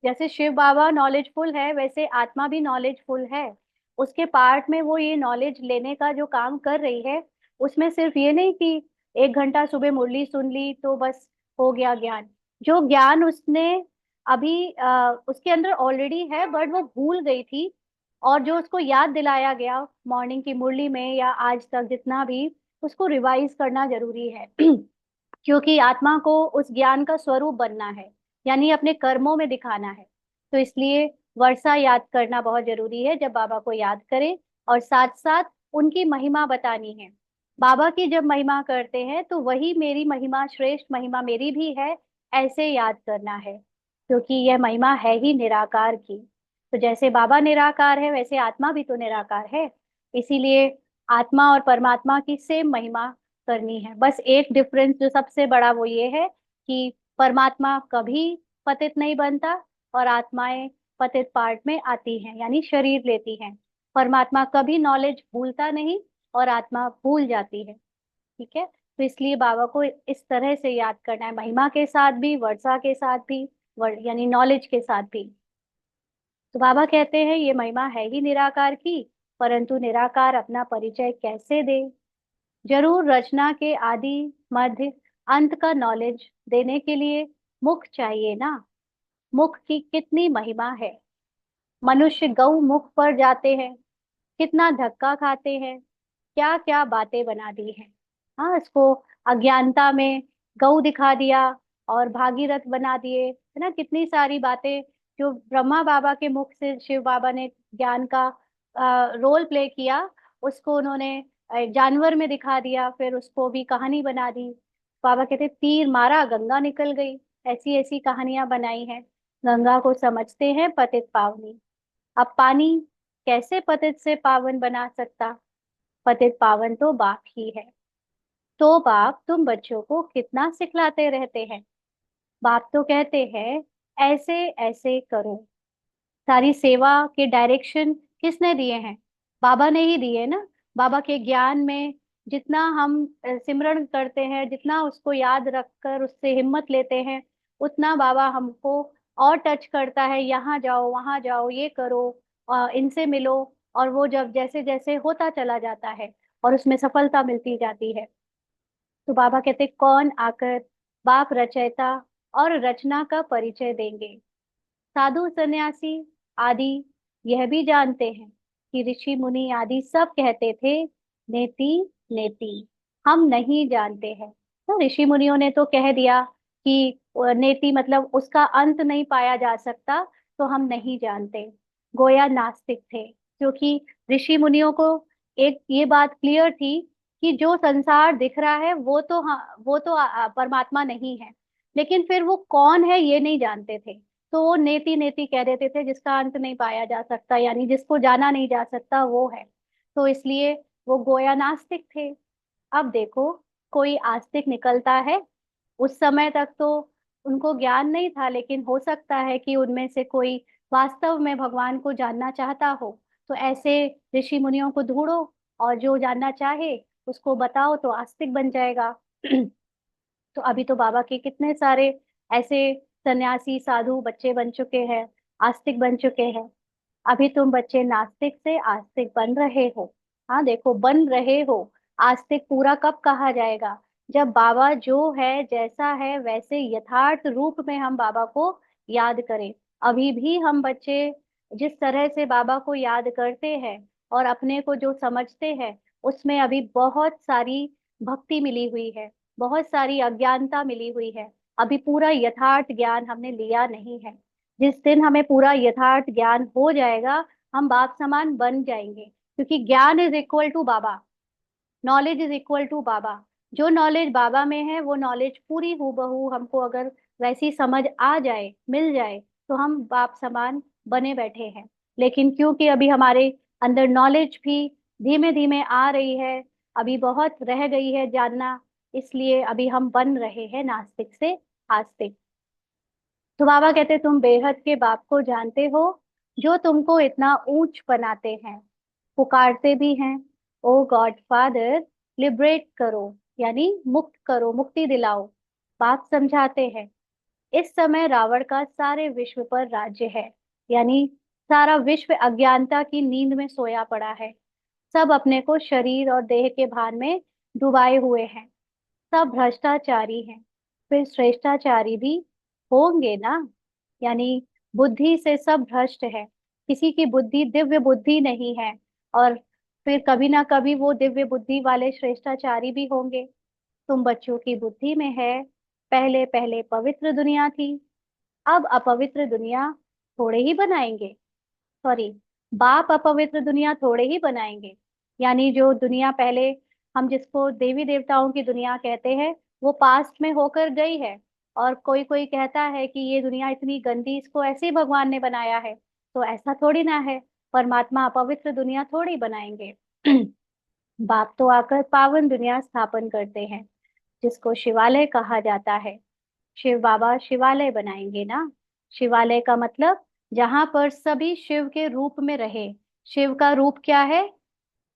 Speaker 1: जैसे शिव बाबा नॉलेजफुल है, वैसे आत्मा भी नॉलेजफुल है। उसके पार्ट में वो ये नॉलेज लेने का जो काम कर रही है, उसमें सिर्फ ये नहीं कि 1 घंटा सुबह मुरली सुन ली तो बस हो गया ज्ञान। जो ज्ञान उसने अभी उसके अंदर ऑलरेडी है, बट वो भूल गई थी, और जो उसको याद दिलाया गया मॉर्निंग की मुरली में या आज तक जितना भी, उसको रिवाइज करना जरूरी है। क्योंकि आत्मा को उस ज्ञान का स्वरूप बनना है, यानी अपने कर्मों में दिखाना है। तो इसलिए वर्षा याद करना बहुत जरूरी है, जब बाबा को याद करें, और साथ साथ उनकी महिमा बतानी है। बाबा की जब महिमा करते हैं तो वही मेरी महिमा, श्रेष्ठ महिमा मेरी भी है, ऐसे याद करना है, क्योंकि यह महिमा है ही निराकार की। तो जैसे बाबा निराकार है, वैसे आत्मा भी तो निराकार है। इसीलिए आत्मा और परमात्मा की सेम महिमा करनी है। बस एक डिफरेंस जो सबसे बड़ा वो ये है कि परमात्मा कभी पतित नहीं बनता, और आत्माएं पतित पार्ट में आती हैं, यानी शरीर लेती हैं। परमात्मा कभी नॉलेज भूलता नहीं, और आत्मा भूल जाती है। ठीक है, तो इसलिए बाबा को इस तरह से याद करना है, महिमा के साथ भी, वर्षा के साथ भी, यानी नॉलेज के साथ भी। तो बाबा कहते हैं ये महिमा है ही निराकार की, परंतु निराकार अपना परिचय कैसे दे। जरूर रचना के आदि मध्य अंत का नॉलेज देने के लिए मुख चाहिए ना। मुख की कितनी महिमा है। मनुष्य गौ मुख पर जाते हैं, कितना धक्का खाते हैं, क्या क्या बातें बना दी हैं। हाँ, इसको अज्ञानता में गौ दिखा दिया और भागीरथ बना दिए, है ना। कितनी सारी बातें जो ब्रह्मा बाबा के मुख से शिव बाबा ने ज्ञान का रोल प्ले किया, उसको उन्होंने जानवर में दिखा दिया, फिर उसको भी कहानी बना दी। बाबा कहते तीर मारा गंगा निकल गई। ऐसी ऐसी कहानियां बनाई हैं। गंगा को समझते हैं पतित पावनी। अब पानी कैसे पतित से पावन बना सकता। पतित पावन तो बाप ही है। तो बाप तुम बच्चों को कितना सिखलाते रहते हैं। बाप तो कहते हैं ऐसे ऐसे करो। सारी सेवा के डायरेक्शन किसने दिए हैं। बाबा ने ही दिए ना। बाबा के ज्ञान में जितना हम सिमरण करते हैं, जितना उसको याद रखकर उससे हिम्मत लेते हैं, उतना बाबा हमको और टच करता है। यहाँ जाओ वहां जाओ, ये करो, इनसे मिलो। और वो जब जैसे जैसे होता चला जाता है और उसमें सफलता मिलती जाती है, तो बाबा कहते कौन आकर बाप रचयिता और रचना का परिचय देंगे। साधु सन्यासी आदि यह भी जानते हैं कि ऋषि मुनि आदि सब कहते थे नेति नेति। हम नहीं जानते हैं। तो ऋषि मुनियों ने तो कह दिया कि नेति मतलब उसका अंत नहीं पाया जा सकता, तो हम नहीं जानते। गोया नास्तिक थे, क्योंकि ऋषि मुनियों को एक ये बात क्लियर थी कि जो संसार दिख रहा है वो तो, हाँ, वो तो परमात्मा नहीं है। लेकिन फिर वो कौन है ये नहीं जानते थे। तो वो नेति नेति कह देते थे, जिसका अंत नहीं पाया जा सकता, यानी जिसको जाना नहीं जा सकता वो है। तो इसलिए वो गोया नास्तिक थे। अब देखो, कोई आस्तिक निकलता है। उस समय तक तो उनको ज्ञान नहीं था, लेकिन हो सकता है कि उनमें से कोई वास्तव में भगवान को जानना चाहता हो। तो ऐसे ऋषि मुनियों को ढूंढो और जो जानना चाहे उसको बताओ, तो आस्तिक बन जाएगा। तो अभी तो बाबा के कितने सारे ऐसे सन्यासी साधु बच्चे बन चुके हैं, आस्तिक बन चुके हैं। अभी तुम बच्चे नास्तिक से आस्तिक बन रहे हो। हाँ देखो, बन रहे हो। आस्तिक पूरा कब कहा जाएगा, जब बाबा जो है जैसा है वैसे यथार्थ रूप में हम बाबा को याद करें। अभी भी हम बच्चे जिस तरह से बाबा को याद करते हैं और अपने को जो समझते हैं, उसमें अभी बहुत सारी भक्ति मिली हुई है, बहुत सारी अज्ञानता मिली हुई है। अभी पूरा यथार्थ ज्ञान हमने लिया नहीं है। जिस दिन हमें पूरा यथार्थ ज्ञान हो जाएगा, हम बाप समान बन जाएंगे, क्योंकि ज्ञान इज इक्वल टू बाबा, नॉलेज इज इक्वल टू बाबा। जो नॉलेज बाबा में है वो नॉलेज पूरी हूबहू हमको अगर वैसी समझ आ जाए, मिल जाए, तो हम बाप समान बने बैठे हैं। लेकिन क्योंकि अभी हमारे अंदर नॉलेज भी धीमे धीमे आ रही है, अभी बहुत रह गई है जानना, इसलिए अभी हम बन रहे हैं नास्तिक से आस्तिक। तो बाबा कहते तुम बेहद के बाप को जानते हो, जो तुमको इतना ऊंच बनाते हैं, पुकारते भी हैं ओ गॉड फादर, लिबरेट करो, यानी मुक्त करो, मुक्ति दिलाओ। बाप समझाते हैं इस समय रावण का सारे विश्व पर राज्य है, यानी सारा विश्व अज्ञानता की नींद में सोया पड़ा है। सब अपने को शरीर और देह के भान में डुबाए हुए हैं। सब भ्रष्टाचारी हैं, फिर श्रेष्ठाचारी भी होंगे ना। यानी बुद्धि से सब भ्रष्ट है, किसी की बुद्धि दिव्य बुद्धि नहीं है। और फिर कभी ना कभी वो दिव्य बुद्धि वाले श्रेष्ठाचारी भी होंगे। तुम बच्चों की बुद्धि में है, पहले पहले पवित्र दुनिया थी, अब अपवित्र दुनिया थोड़े ही बनाएंगे। सॉरी, बाप अपवित्र दुनिया थोड़े ही बनाएंगे। यानी जो दुनिया पहले हम जिसको देवी देवताओं की दुनिया कहते हैं, वो पास्ट में होकर गई है। और कोई कोई कहता है कि ये दुनिया इतनी गंदी, इसको ऐसे ही भगवान ने बनाया है। तो ऐसा थोड़ी ना है, परमात्मा अपवित्र दुनिया थोड़ी बनाएंगे। बाप तो आकर पावन दुनिया स्थापन करते हैं, जिसको शिवालय कहा जाता है। शिव बाबा शिवालय बनाएंगे ना। शिवालय का मतलब जहां पर सभी शिव के रूप में रहे। शिव का रूप क्या है,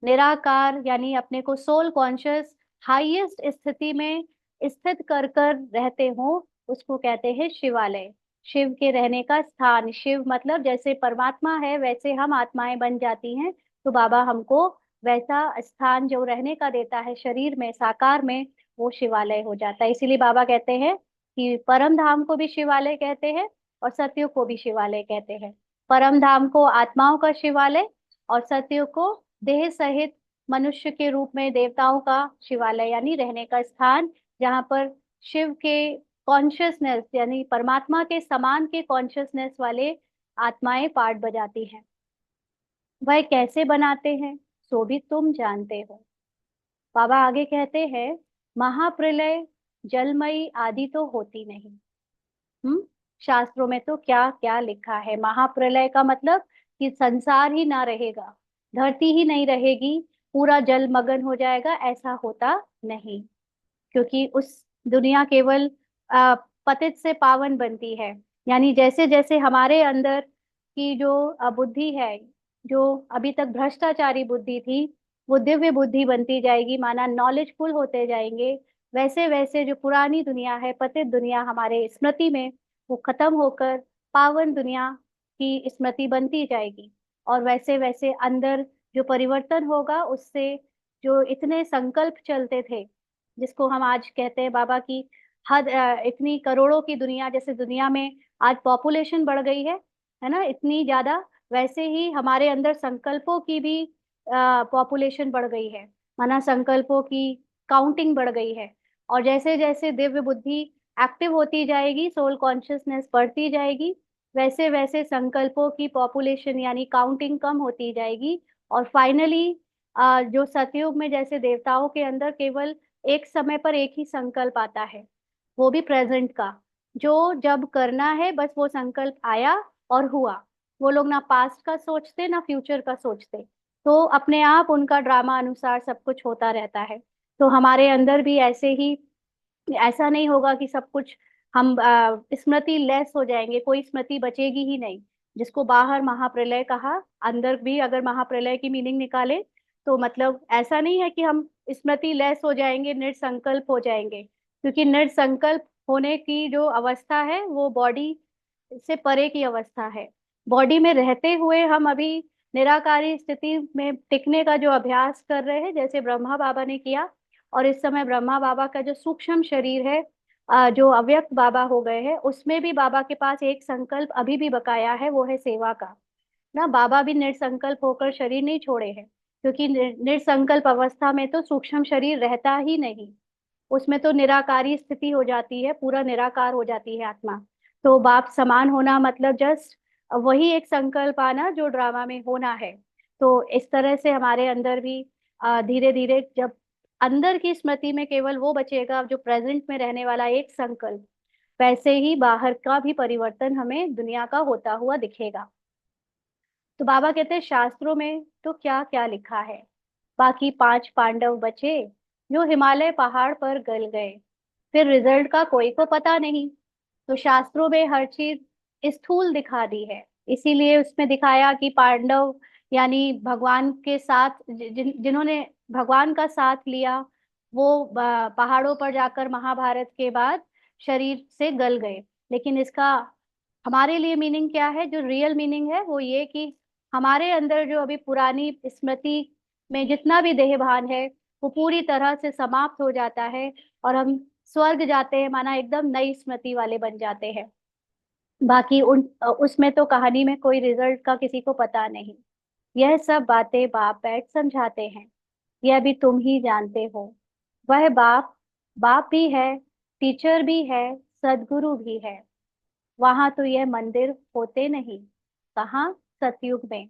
Speaker 1: निराकार, यानी अपने को सोल कॉन्शियस हाईएस्ट स्थिति में स्थित कर कर रहते हो, उसको कहते हैं शिवालय। शिव के रहने का स्थान। शिव मतलब जैसे परमात्मा है वैसे हम आत्माएं बन जाती हैं, तो बाबा हमको वैसा स्थान जो रहने का देता है शरीर में, साकार में, वो शिवालय हो जाता है। इसीलिए बाबा कहते हैं कि परम धाम को भी शिवालय कहते हैं और सतयुग को भी शिवालय कहते हैं। परम धाम को आत्माओं का शिवालय और सतयुग को देह सहित मनुष्य के रूप में देवताओं का शिवालय, यानी रहने का स्थान, जहाँ पर शिव के कॉन्शियसनेस यानी परमात्मा के समान के कॉन्शियसनेस वाले आत्माएं पार्ट बजाती हैं। वह कैसे बनाते हैं सो भी तुम जानते हो। बाबा आगे कहते हैं, महाप्रलय जलमयी आदि तो होती नहीं। हम्म शास्त्रों में तो क्या क्या लिखा है। महाप्रलय का मतलब कि संसार ही ना रहेगा, धरती ही नहीं रहेगी, पूरा जलमग्न हो जाएगा, ऐसा होता नहीं। क्योंकि उस दुनिया केवल पतित से पावन बनती है। यानी जैसे जैसे हमारे अंदर की जो बुद्धि है, जो अभी तक भ्रष्टाचारी बुद्धि थी, वो दिव्य बुद्धि बनती जाएगी, माना नॉलेजफुल होते जाएंगे। वैसे वैसे जो पुरानी दुनिया है, पतित दुनिया हमारे स्मृति में, वो खत्म होकर पावन दुनिया की स्मृति बनती जाएगी। और वैसे वैसे अंदर जो परिवर्तन होगा, उससे जो इतने संकल्प चलते थे, जिसको हम आज कहते हैं बाबा की हद, इतनी करोड़ों की दुनिया, जैसे दुनिया में आज पॉपुलेशन बढ़ गई है ना, इतनी ज्यादा, वैसे ही हमारे अंदर संकल्पों की भी पॉपुलेशन बढ़ गई है, माना संकल्पों की काउंटिंग बढ़ गई है। और जैसे जैसे दिव्य बुद्धि एक्टिव होती जाएगी, सोल कॉन्शियसनेस बढ़ती जाएगी, वैसे वैसे संकल्पों की पॉपुलेशन यानी काउंटिंग कम होती जाएगी। और फाइनली जो सतयुग में जैसे देवताओं के अंदर केवल एक समय पर एक ही संकल्प आता है, वो भी प्रेजेंट का, जो जब करना है बस वो संकल्प आया और हुआ। वो लोग ना पास्ट का सोचते ना फ्यूचर का सोचते, तो अपने आप उनका ड्रामा अनुसार सब कुछ होता रहता है। तो हमारे अंदर भी ऐसे ही, ऐसा नहीं होगा कि सब कुछ हम स्मृति लेस हो जाएंगे, कोई स्मृति बचेगी ही नहीं। जिसको बाहर महाप्रलय कहा, अंदर भी अगर महाप्रलय की मीनिंग निकाले, तो मतलब ऐसा नहीं है कि हम स्मृति लेस हो जाएंगे, निर्संकल्प हो जाएंगे। क्योंकि निर्संकल्प होने की जो अवस्था है वो बॉडी से परे की अवस्था है। बॉडी में रहते हुए हम अभी निराकारी स्थिति में टिकने का जो अभ्यास कर रहे हैं, जैसे ब्रह्मा बाबा ने किया। और इस समय ब्रह्मा बाबा का जो सूक्ष्म शरीर है, जो अव्यक्त बाबा हो गए हैं, उसमें भी बाबा के पास एक संकल्प अभी भी बकाया है, वो है सेवा का। ना बाबा भी निर्संकल्प होकर शरीर नहीं छोड़े हैं, क्योंकि निर्संकल्प अवस्था में तो सूक्ष्म शरीर रहता ही नहीं, उसमें तो निराकारी स्थिति हो जाती है, पूरा निराकार हो जाती है आत्मा। तो बाप समान होना मतलब जस्ट वही एक संकल्प आना जो ड्रामा में होना है। तो इस तरह से हमारे अंदर भी धीरे धीरे जब अंदर की स्मृति में केवल वो बचेगा जो प्रेजेंट में रहने वाला एक संकल्प, वैसे ही बाहर का भी परिवर्तन हमें दुनिया का होता हुआ दिखेगा। तो बाबा कहते हैं शास्त्रों में तो क्या क्या लिखा है। बाकी 5 पांडव बचे जो हिमालय पहाड़ पर गल गए, फिर रिजल्ट का कोई को पता नहीं। तो शास्त्रों में हर चीज स्थूल दिखा दी है, इसीलिए उसमें दिखाया कि पांडव यानी भगवान के साथ जिन्होंने भगवान का साथ लिया, वो पहाड़ों पर जाकर महाभारत के बाद शरीर से गल गए। लेकिन इसका हमारे लिए मीनिंग क्या है, जो रियल मीनिंग है वो ये कि हमारे अंदर जो अभी पुरानी स्मृति में जितना भी देहभान है, वो पूरी तरह से समाप्त हो जाता है और हम स्वर्ग जाते हैं, माना एकदम नई स्मृति वाले बन जाते हैं। बाकी उसमें तो कहानी में कोई रिजल्ट का किसी को पता नहीं। यह सब बातें बाप बैठ समझाते हैं, यह भी तुम ही जानते हो। वह बाप बाप भी है, टीचर भी है, सदगुरु भी है। वहां तो यह मंदिर होते नहीं। कहाँ? सतयुग में,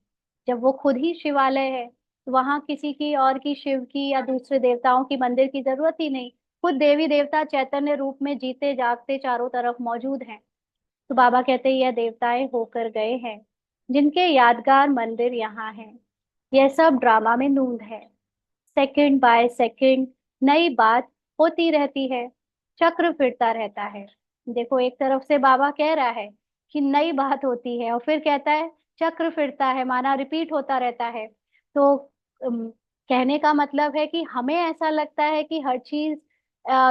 Speaker 1: जब वो खुद ही शिवालय है, तो वहां किसी की और की, शिव की या दूसरे देवताओं की मंदिर की जरूरत ही नहीं। खुद देवी देवता चैतन्य रूप में जीते जागते चारों तरफ मौजूद हैं। तो बाबा कहते हैं यह देवताएं होकर गए हैं, जिनके यादगार मंदिर यहाँ हैं। यह सब ड्रामा में नूंद है, सेकंड बाय सेकंड नई बात होती रहती है, चक्र फिरता रहता है। देखो, एक तरफ से बाबा कह रहा है कि नई बात होती है, और फिर कहता है चक्र फिरता है, माना रिपीट होता रहता है। तो अम, कहने का मतलब है कि हमें ऐसा लगता है कि हर चीज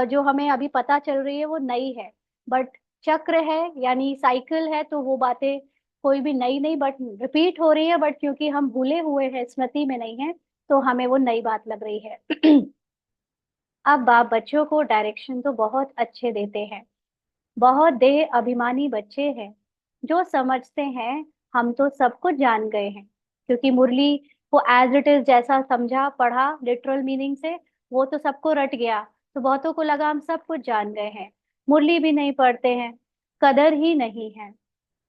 Speaker 1: जो हमें अभी पता चल रही है वो नई है, बट चक्र है यानी साइकिल है, तो वो बातें कोई भी नई नहीं बट रिपीट हो रही है, बट क्योंकि हम भूले हुए हैं, स्मृति में नहीं है, तो हमें वो नई बात लग रही है। अब बाप बच्चों को डायरेक्शन तो बहुत अच्छे देते हैं। बहुत देह अभिमानी बच्चे हैं जो समझते हैं हम तो सब कुछ जान गए हैं, क्योंकि मुरली को एज इट इज जैसा समझा पढ़ा लिटरल मीनिंग से, वो तो सबको रट गया। तो बहुतों को लगा हम सब कुछ जान गए हैं, मुरली भी नहीं पढ़ते हैं, कदर ही नहीं है।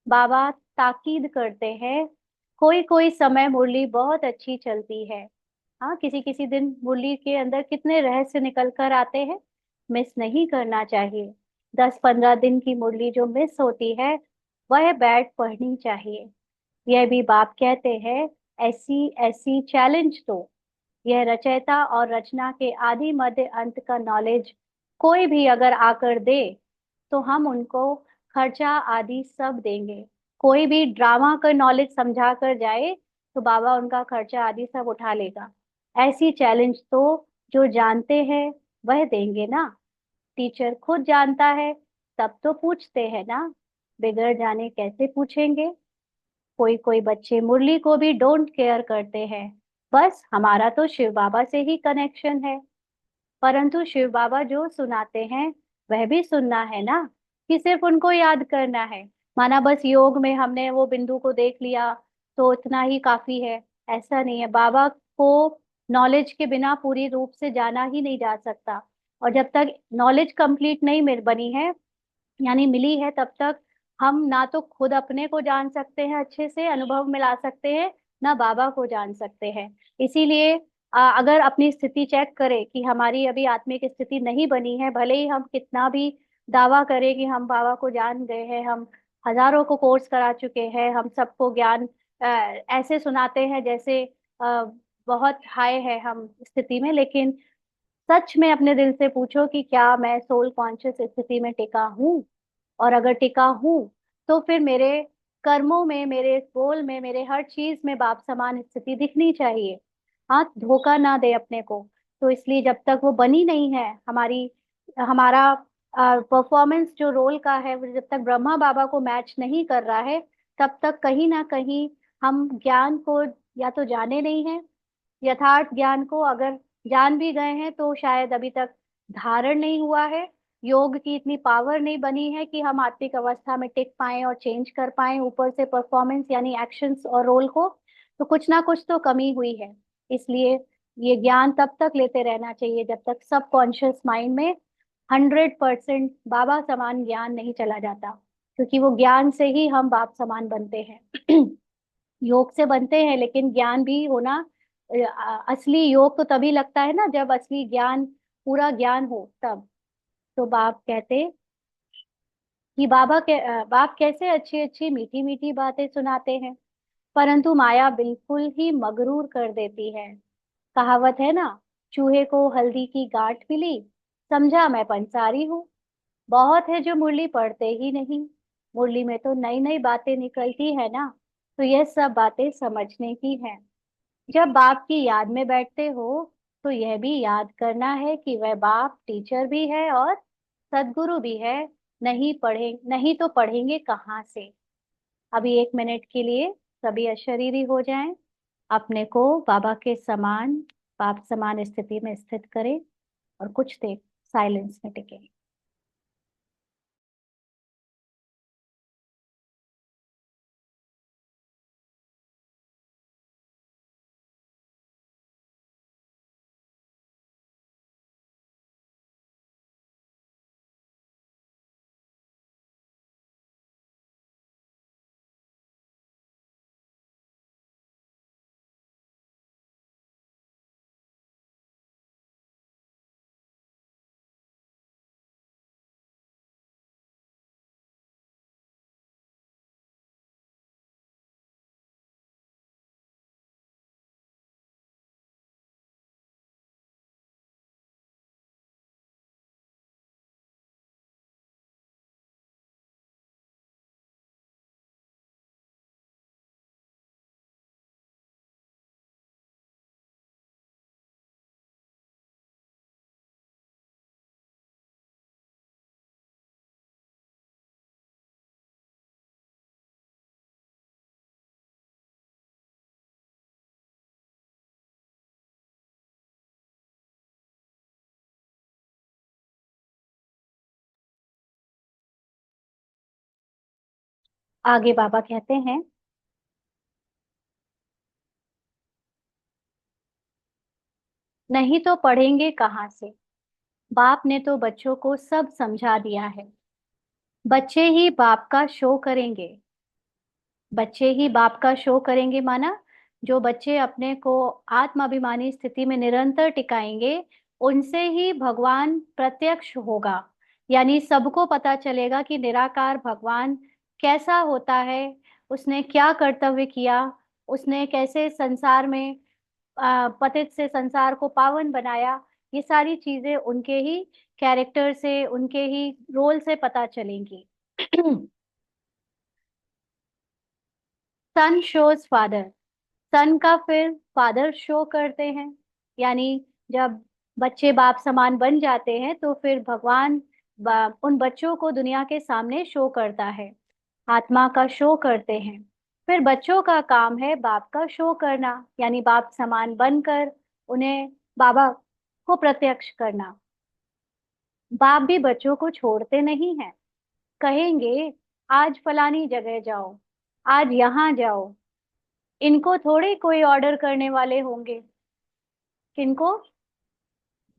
Speaker 1: बाबा ताकीद करते हैं, कोई कोई समय मुरली बहुत अच्छी चलती है। हाँ, किसी किसी दिन मुरली के अंदर कितने रहस्य निकल कर आते हैं, मिस नहीं करना चाहिए। 10-15 दिन की मुरली जो मिस होती है, वह बैठ पढ़नी चाहिए। यह भी बाप कहते हैं, ऐसी ऐसी चैलेंज तो यह रचयिता और रचना के आदि मध्य अंत का नॉलेज कोई भी अगर आकर दे, तो हम उनको खर्चा आदि सब देंगे। कोई भी ड्रामा का नॉलेज समझा कर जाए, तो बाबा उनका खर्चा आदि सब उठा लेगा। ऐसी चैलेंज तो जो जानते हैं वह देंगे ना। टीचर खुद जानता है, तब तो पूछते हैं ना, बिगड़ जाने कैसे पूछेंगे। कोई कोई बच्चे मुरली को भी डोंट केयर करते हैं, बस हमारा तो शिव बाबा से ही कनेक्शन है। परंतु शिव बाबा जो सुनाते हैं वह भी सुनना है ना, कि सिर्फ उनको याद करना है। माना बस योग में हमने वो बिंदु को देख लिया तो इतना ही काफी है, ऐसा नहीं है। बाबा को नॉलेज के बिना पूरी रूप से जाना ही नहीं जा सकता। और जब तक नॉलेज कंप्लीट नहीं मिल बनी है, यानी मिली है, तब तक हम ना तो खुद अपने को जान सकते हैं, अच्छे से अनुभव मिला सकते हैं, ना बाबा को जान सकते हैं। इसीलिए अगर अपनी स्थिति चेक करें कि हमारी अभी आत्मिक स्थिति नहीं बनी है, भले ही हम कितना भी दावा करें कि हम बाबा को जान गए हैं, हम हजारों को कोर्स करा चुके हैं, हम सबको ज्ञान ऐसे सुनाते हैं जैसे बहुत हाई है हम स्थिति में, लेकिन सच में अपने दिल से पूछो कि क्या मैं सोल कॉन्शियस स्थिति में टिका हूँ। और अगर टिका हूँ, तो फिर मेरे कर्मों में, मेरे गोल में, मेरे हर चीज में बाप समान स्थिति दिखनी चाहिए। हाँ, धोखा ना दे अपने को। तो इसलिए जब तक वो बनी नहीं है हमारी, हमारा परफॉर्मेंस जो रोल का है, वो जब तक ब्रह्मा बाबा को मैच नहीं कर रहा है, तब तक कहीं ना कहीं हम ज्ञान को या तो जाने नहीं है, यथार्थ ज्ञान को अगर जान भी गए हैं तो शायद अभी तक धारण नहीं हुआ है। योग की इतनी पावर नहीं बनी है कि हम आत्मिक अवस्था में टिक पाए और चेंज कर पाए ऊपर से परफॉर्मेंस यानी एक्शंस और रोल को। तो कुछ ना कुछ तो कमी हुई है। इसलिए ये ज्ञान तब तक लेते रहना चाहिए जब तक सब कॉन्शियस माइंड में 100% बाबा समान ज्ञान नहीं चला जाता, क्योंकि वो ज्ञान से ही हम बाप समान बनते हैं। योग से बनते हैं, लेकिन ज्ञान भी होना असली योग तो तभी लगता है ना जब असली ज्ञान, पूरा ज्ञान हो तब। तो बाप कहते कि बाप कैसे अच्छी अच्छी मीठी मीठी बातें सुनाते हैं, परंतु माया बिल्कुल ही मगरूर कर देती है। कहावत है ना, चूहे को हल्दी की गांठ मिली, समझा मैं पंसारी हूँ। बहुत है जो मुरली पढ़ते ही नहीं, मुरली में तो नई नई बातें निकलती है ना। तो यह सब बातें समझने की है। जब बाप की याद में बैठते हो, तो यह भी याद करना है कि वह बाप टीचर भी है और सदगुरु भी है। नहीं तो पढ़ेंगे कहाँ से। अभी 1 मिनट के लिए सभी अशरीरी हो जाएं, अपने को बाबा के समान, बाप समान स्थिति में स्थित करें और कुछ देर साइलेंस में टिके। आगे बाबा कहते हैं, नहीं तो पढ़ेंगे कहाँ से। बाप ने तो बच्चों को सब समझा दिया है। बच्चे ही बाप का शो करेंगे। बच्चे ही बाप का शो करेंगे माना, जो बच्चे अपने को आत्माभिमानी स्थिति में निरंतर टिकाएंगे, उनसे ही भगवान प्रत्यक्ष होगा। यानी सबको पता चलेगा कि निराकार भगवान कैसा होता है, उसने क्या कर्तव्य किया, उसने कैसे संसार में पतित से संसार को पावन बनाया। ये सारी चीजें उनके ही कैरेक्टर से, उनके ही रोल से पता चलेंगी। सन शोज फादर। सन का फिर फादर शो करते हैं। यानी जब बच्चे बाप समान बन जाते हैं तो फिर भगवान उन बच्चों को दुनिया के सामने शो करता है, आत्मा का शो करते हैं। फिर बच्चों का काम है बाप का शो करना, यानी बाप समान बनकर उन्हें बाबा को प्रत्यक्ष करना। बाप भी बच्चों को छोड़ते नहीं हैं। कहेंगे आज फलानी जगह जाओ, आज यहाँ जाओ। इनको थोड़े कोई ऑर्डर करने वाले होंगे। किनको?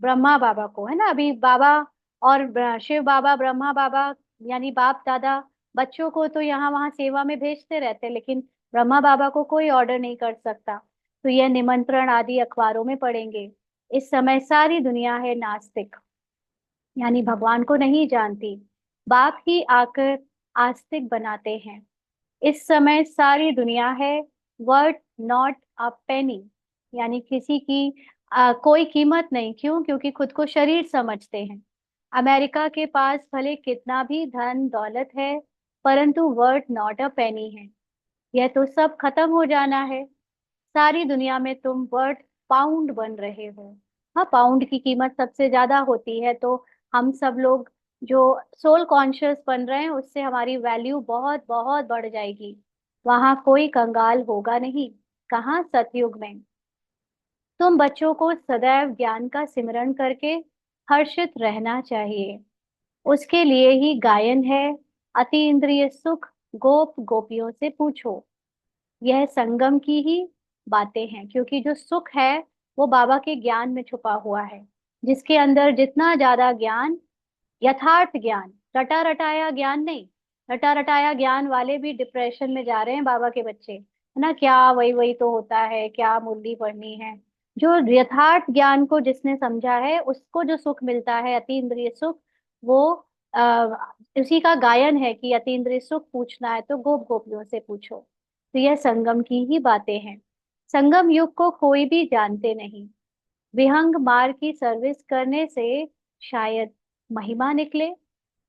Speaker 1: ब्रह्मा बाबा को, है ना। अभी बाबा और शिव बाबा, ब्रह्मा बाबा, यानी बाप दादा बच्चों को तो यहाँ वहाँ सेवा में भेजते रहते, लेकिन ब्रह्मा बाबा को कोई ऑर्डर नहीं कर सकता। तो यह निमंत्रण आदि अखबारों में पढ़ेंगे। इस समय सारी दुनिया है नास्तिक, यानी भगवान को नहीं जानती। बाप ही आकर आस्तिक बनाते हैं। इस समय सारी दुनिया है वर्थ नॉट अ पेनी, यानी किसी की कोई कीमत नहीं। क्यों? क्योंकि खुद को शरीर समझते हैं। अमेरिका के पास भले कितना भी धन दौलत है, परंतु वर्थ नॉट अ पेनी है। यह तो सब खत्म हो जाना है। सारी दुनिया में तुम वर्थ पाउंड बन रहे हो। हाँ, पाउंड की कीमत सबसे ज्यादा होती है, तो हम सब लोग जो सोल कॉन्शियस बन रहे हैं, उससे हमारी वैल्यू बहुत बहुत बढ़ जाएगी। वहां कोई कंगाल होगा नहीं। कहाँ? सतयुग में। तुम बच्चों को सदैव ज्ञान का सिमरण करके हर्षित रहना चाहिए। उसके लिए ही गायन है, अति इंद्रिय सुख गोप गोपियों से पूछो। यह संगम की ही बातें हैं, क्योंकि जो सुख है वो बाबा के ज्ञान में छुपा हुआ है। जिसके अंदर जितना ज्यादा ज्ञान, यथार्थ ज्ञान, रटा रटाया ज्ञान नहीं। रटा रटाया ज्ञान वाले भी डिप्रेशन में जा रहे हैं बाबा के बच्चे, है ना। क्या वही वही तो होता है, क्या मुरली पढ़नी है। जो यथार्थ ज्ञान को जिसने समझा है, उसको जो सुख मिलता है अति इंद्रिय सुख, वो उसी का गायन है कि अति इंद्रिय सुख पूछना है तो गोप गोपियों से पूछो। तो यह संगम की ही बातें हैं। संगम युग को कोई भी जानते नहीं। विहंग मार्ग की सर्विस करने से शायद महिमा निकले।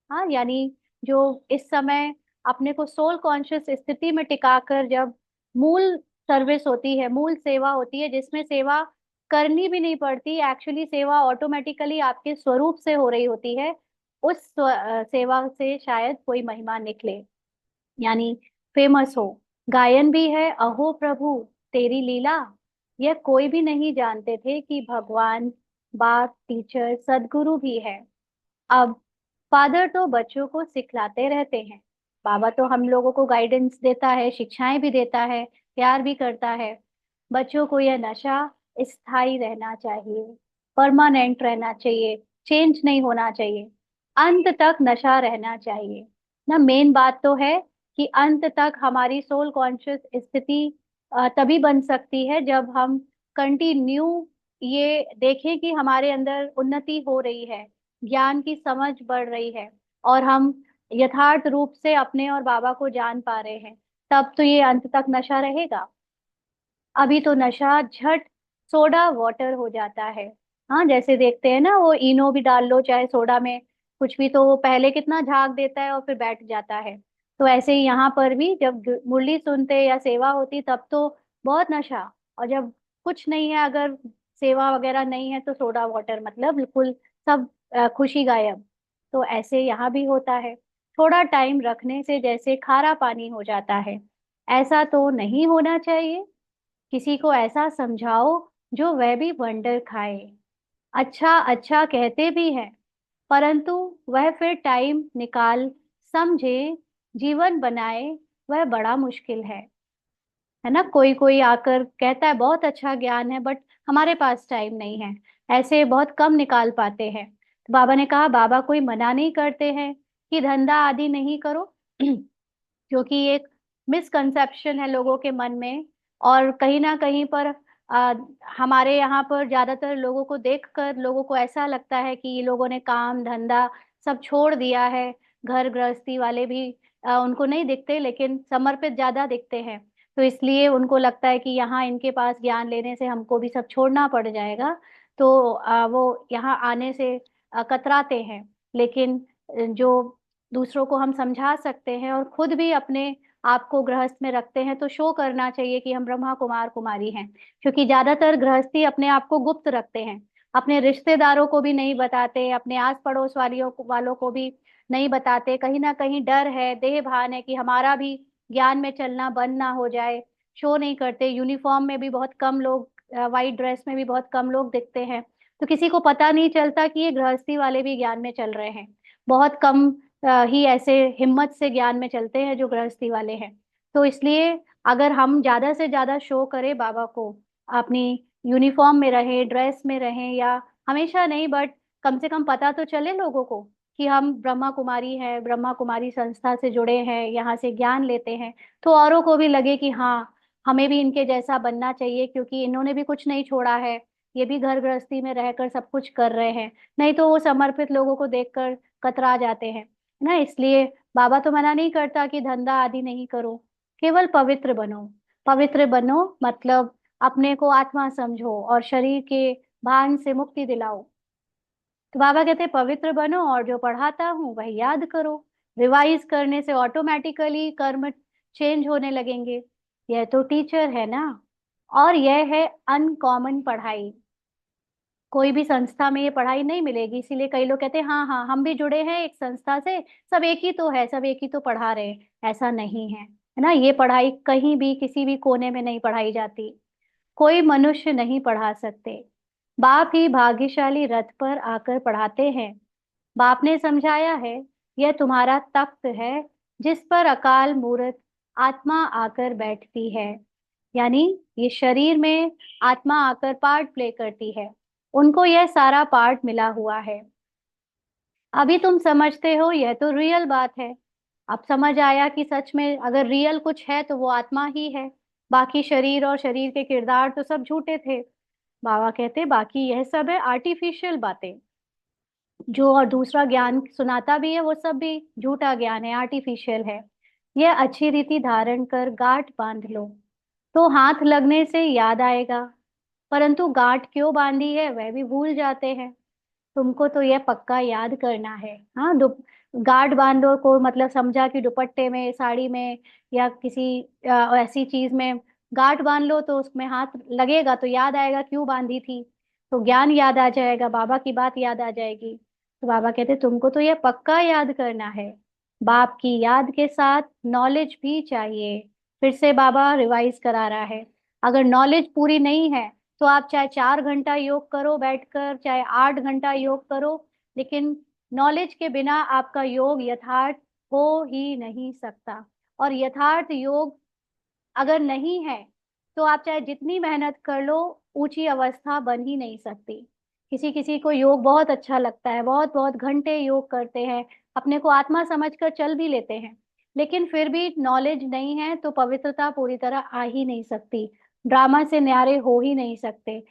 Speaker 1: हाँ, यानी जो इस समय अपने को सोल कॉन्शियस स्थिति में टिकाकर जब मूल सर्विस होती है, मूल सेवा होती है, जिसमें सेवा करनी भी नहीं पड़ती, एक्चुअली सेवा ऑटोमेटिकली आपके स्वरूप से हो रही होती है, उस सेवा से शायद कोई महिमा निकले, यानी फेमस हो। गायन भी है, अहो प्रभु तेरी लीला। यह कोई भी नहीं जानते थे कि भगवान बाप, टीचर, सदगुरु भी है। अब फादर तो बच्चों को सिखलाते रहते हैं। बाबा तो हम लोगों को गाइडेंस देता है, शिक्षाएं भी देता है, प्यार भी करता है। बच्चों को यह नशा स्थायी रहना चाहिए, परमानेंट रहना चाहिए, चेंज नहीं होना चाहिए। अंत तक नशा रहना चाहिए ना। मेन बात तो है कि अंत तक हमारी सोल कॉन्शियस स्थिति तभी बन सकती है जब हम कंटिन्यू ये देखें कि हमारे अंदर उन्नति हो रही है, ज्ञान की समझ बढ़ रही है, और हम यथार्थ रूप से अपने और बाबा को जान पा रहे हैं। तब तो ये अंत तक नशा रहेगा। अभी तो नशा झट सोडा वाटर हो जाता है। हाँ, जैसे देखते हैं ना, वो इनो भी डाल लो चाहे सोडा में, कुछ भी, तो वो पहले कितना झाग देता है और फिर बैठ जाता है। तो ऐसे ही यहाँ पर भी जब मुरली सुनते या सेवा होती तब तो बहुत नशा, और जब कुछ नहीं है, अगर सेवा वगैरह नहीं है, तो सोडा वाटर, मतलब बिल्कुल सब खुशी गायब। तो ऐसे यहाँ भी होता है। थोड़ा टाइम रखने से जैसे खारा पानी हो जाता है, ऐसा तो नहीं होना चाहिए। किसी को ऐसा समझाओ जो वह भी वंडर खाए। अच्छा अच्छा कहते भी हैं, परंतु वह फिर टाइम निकाल समझे, जीवन बनाए, वह बड़ा मुश्किल है ना। कोई कोई आकर कहता है बहुत अच्छा ज्ञान है, बट हमारे पास टाइम नहीं है, ऐसे बहुत कम निकाल पाते हैं। तो बाबा ने कहा, बाबा कोई मना नहीं करते हैं कि धंधा आदि नहीं करो क्योंकि एक मिसकंसेप्शन है लोगों के मन में। और कहीं ना कहीं पर आ, हमारे यहाँ पर ज्यादातर लोगों को देखकर लोगों को ऐसा लगता है कि ये लोगों ने काम धंधा सब छोड़ दिया है। घर गृहस्थी वाले भी उनको नहीं दिखते, लेकिन समर्पित ज्यादा दिखते हैं। तो इसलिए उनको लगता है कि यहाँ इनके पास ज्ञान लेने से हमको भी सब छोड़ना पड़ जाएगा। तो वो यहाँ आने से कतराते हैं। लेकिन जो दूसरों को हम समझा सकते हैं और खुद भी अपने आप को गृहस्थ में रखते हैं, तो शो करना चाहिए कि हम ब्रह्मा कुमार कुमारी हैं। क्योंकि ज्यादातर गृहस्थी अपने आप को गुप्त रखते हैं, अपने रिश्तेदारों को भी नहीं बताते, अपने आस पड़ोस वालों को भी नहीं बताते। कहीं ना कहीं डर है, देह भान है कि हमारा भी ज्ञान में चलना बंद ना हो जाए। शो नहीं करते, यूनिफॉर्म में भी बहुत कम लोग, वाइट ड्रेस में भी बहुत कम लोग दिखते हैं। तो किसी को पता नहीं चलता कि ये गृहस्थी वाले भी ज्ञान में चल रहे हैं। बहुत कम ही ऐसे हिम्मत से ज्ञान में चलते हैं जो गृहस्थी वाले हैं। तो इसलिए अगर हम ज्यादा से ज्यादा शो करें बाबा को, अपनी यूनिफॉर्म में रहे, ड्रेस में रहें, या हमेशा नहीं बट कम से कम पता तो चले लोगों को कि हम ब्रह्मा कुमारी हैं, ब्रह्मा कुमारी संस्था से जुड़े हैं, यहाँ से ज्ञान लेते हैं। तो औरों को भी लगे कि हाँ, हमें भी इनके जैसा बनना चाहिए, क्योंकि इन्होंने भी कुछ नहीं छोड़ा है, ये भी घर गृहस्थी में रहकर सब कुछ कर रहे हैं। नहीं तो वो समर्पित लोगों को देखकर कतरा जाते हैं ना। इसलिए बाबा तो मना नहीं करता कि धंधा आदि नहीं करो, केवल पवित्र बनो। पवित्र बनो मतलब अपने को आत्मा समझो और शरीर के भान से मुक्ति दिलाओ। तो बाबा कहते हैं पवित्र बनो और जो पढ़ाता हूँ वही याद करो। रिवाइज करने से ऑटोमेटिकली कर्म चेंज होने लगेंगे। यह तो टीचर है ना। और यह है अनकॉमन पढ़ाई। कोई भी संस्था में ये पढ़ाई नहीं मिलेगी। इसीलिए कई लोग कहते हैं हाँ हाँ हम भी जुड़े हैं एक संस्था से, सब एक ही तो है, सब एक ही तो पढ़ा रहे हैं। ऐसा नहीं है ना। ये पढ़ाई कहीं भी किसी भी कोने में नहीं पढ़ाई जाती। कोई मनुष्य नहीं पढ़ा सकते। बाप ही भाग्यशाली रथ पर आकर पढ़ाते हैं। बाप ने समझाया है, यह तुम्हारा तख्त है जिस पर अकाल मूर्त आत्मा आकर बैठती है। यानी ये शरीर में आत्मा आकर पार्ट प्ले करती है, उनको यह सारा पार्ट मिला हुआ है। अभी तुम समझते हो यह तो रियल बात है। अब समझ आया कि सच में अगर रियल कुछ है तो वो आत्मा ही है। बाकी शरीर और शरीर के किरदार तो सब झूठे थे। बाबा कहते बाकी यह सब है आर्टिफिशियल बातें। जो और दूसरा ज्ञान सुनाता भी है वो सब भी झूठा ज्ञान है, आर्टिफिशियल है। यह अच्छी रीति धारण कर गांठ बांध लो तो हाथ लगने से याद आएगा। परंतु गांठ क्यों बांधी है वह भी भूल जाते हैं। तुमको तो यह पक्का याद करना है। हाँ, गांठ बांधो को मतलब समझा कि दुपट्टे में, साड़ी में, या किसी ऐसी चीज में गांठ बांध लो तो उसमें हाथ लगेगा तो याद आएगा क्यों बांधी थी। तो ज्ञान याद आ जाएगा, बाबा की बात याद आ जाएगी। तो बाबा कहते तुमको तो यह पक्का याद करना है। बाप की याद के साथ नॉलेज भी चाहिए। फिर से बाबा रिवाइज करा रहा है। अगर नॉलेज पूरी नहीं है तो आप चाहे 4 घंटा योग करो बैठकर, चाहे 8 घंटा योग करो, लेकिन नॉलेज के बिना आपका योग यथार्थ हो ही नहीं सकता। और यथार्थ योग अगर नहीं है तो आप चाहे जितनी मेहनत कर लो, ऊंची अवस्था बन ही नहीं सकती। किसी किसी को योग बहुत अच्छा लगता है, बहुत बहुत घंटे योग करते हैं, अपने को आत्मा समझकर चल भी लेते हैं, लेकिन फिर भी नॉलेज नहीं है तो पवित्रता पूरी तरह आ ही नहीं सकती। ड्रामा से न्यारे हो ही नहीं सकते।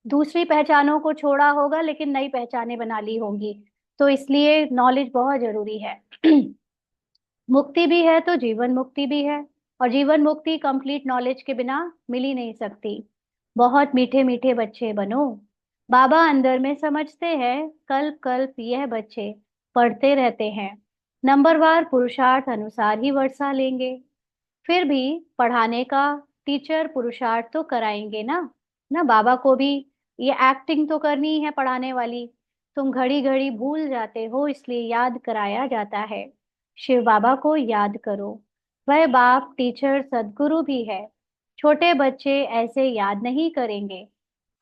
Speaker 1: दूसरी पहचानों को छोड़ा होगा लेकिन नई पहचानें बना ली होंगी। तो इसलिए नॉलेज बहुत जरूरी है। मुक्ति भी है तो जीवन मुक्ति भी है। और जीवन मुक्ति कंप्लीट नॉलेज के बिना मिल ही नहीं सकती। बहुत मीठे मीठे बच्चे बनो। बाबा अंदर में समझते हैं कल्प कल्प यह बच्चे पढ़ते रहते हैं। नंबरवार पुरुषार्थ अनुसार ही वर्षा लेंगे। फिर भी पढ़ाने का टीचर पुरुषार्थ तो कराएंगे ना। ना बाबा को भी ये एक्टिंग तो करनी है पढ़ाने वाली। तुम घड़ी घड़ी भूल जाते हो इसलिए याद कराया जाता है। शिव बाबा को याद करो। वह बाप टीचर सदगुरु भी है। छोटे बच्चे ऐसे याद नहीं करेंगे।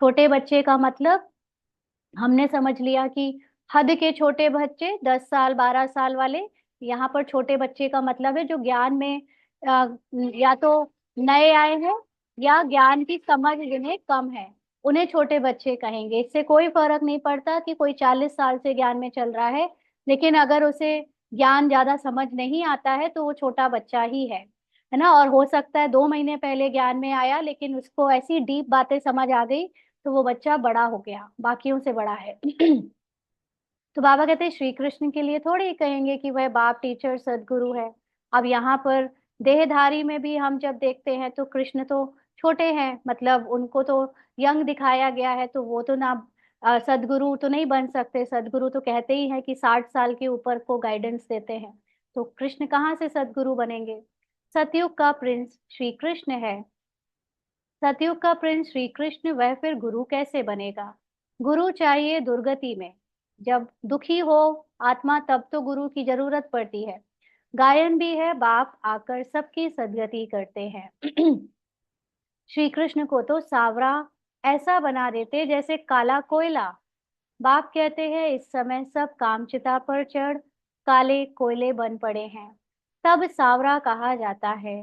Speaker 1: छोटे बच्चे का मतलब हमने समझ लिया कि हद के छोटे बच्चे, 10 साल 12 साल वाले। यहाँ पर छोटे बच्चे का मतलब है जो ज्ञान में या तो नए आए हैं या ज्ञान की समझ जिन्हें कम है, उन्हें छोटे बच्चे कहेंगे। इससे कोई फर्क नहीं पड़ता कि कोई 40 साल से ज्ञान में चल रहा है, लेकिन अगर उसे ज्ञान ज्यादा समझ नहीं आता है तो वो छोटा बच्चा ही है ना। और हो सकता है 2 महीने पहले ज्ञान में आया लेकिन उसको ऐसी डीप बातें समझ आ गई तो वो बच्चा बड़ा हो गया, बाकियों से बड़ा है। तो बाबा कहते हैं श्री कृष्ण के लिए थोड़ी कहेंगे कि वह बाप, टीचर, सदगुरु है। अब यहाँ पर देहधारी में भी हम जब देखते हैं तो कृष्ण तो छोटे हैं, मतलब उनको तो यंग दिखाया गया है, तो वो तो ना सदगुरु तो नहीं बन सकते। सदगुरु तो कहते ही है कि 60 साल के ऊपर को गाइडेंस देते हैं, तो कृष्ण कहाँ से सदगुरु बनेंगे। सतयुग का प्रिंस श्री कृष्ण है। सतयुग का प्रिंस श्री कृष्ण, वह फिर गुरु कैसे बनेगा। गुरु चाहिए दुर्गति में, जब दुखी हो आत्मा तब तो गुरु की जरूरत पड़ती है। गायन भी है, बाप आकर सबकी सदगति करते हैं। श्री कृष्ण को तो सावरा ऐसा बना देते जैसे काला कोयला। बाप कहते हैं इस समय सब कामचिता पर चढ़ काले कोयले बन पड़े हैं, तब सावरा कहा जाता है।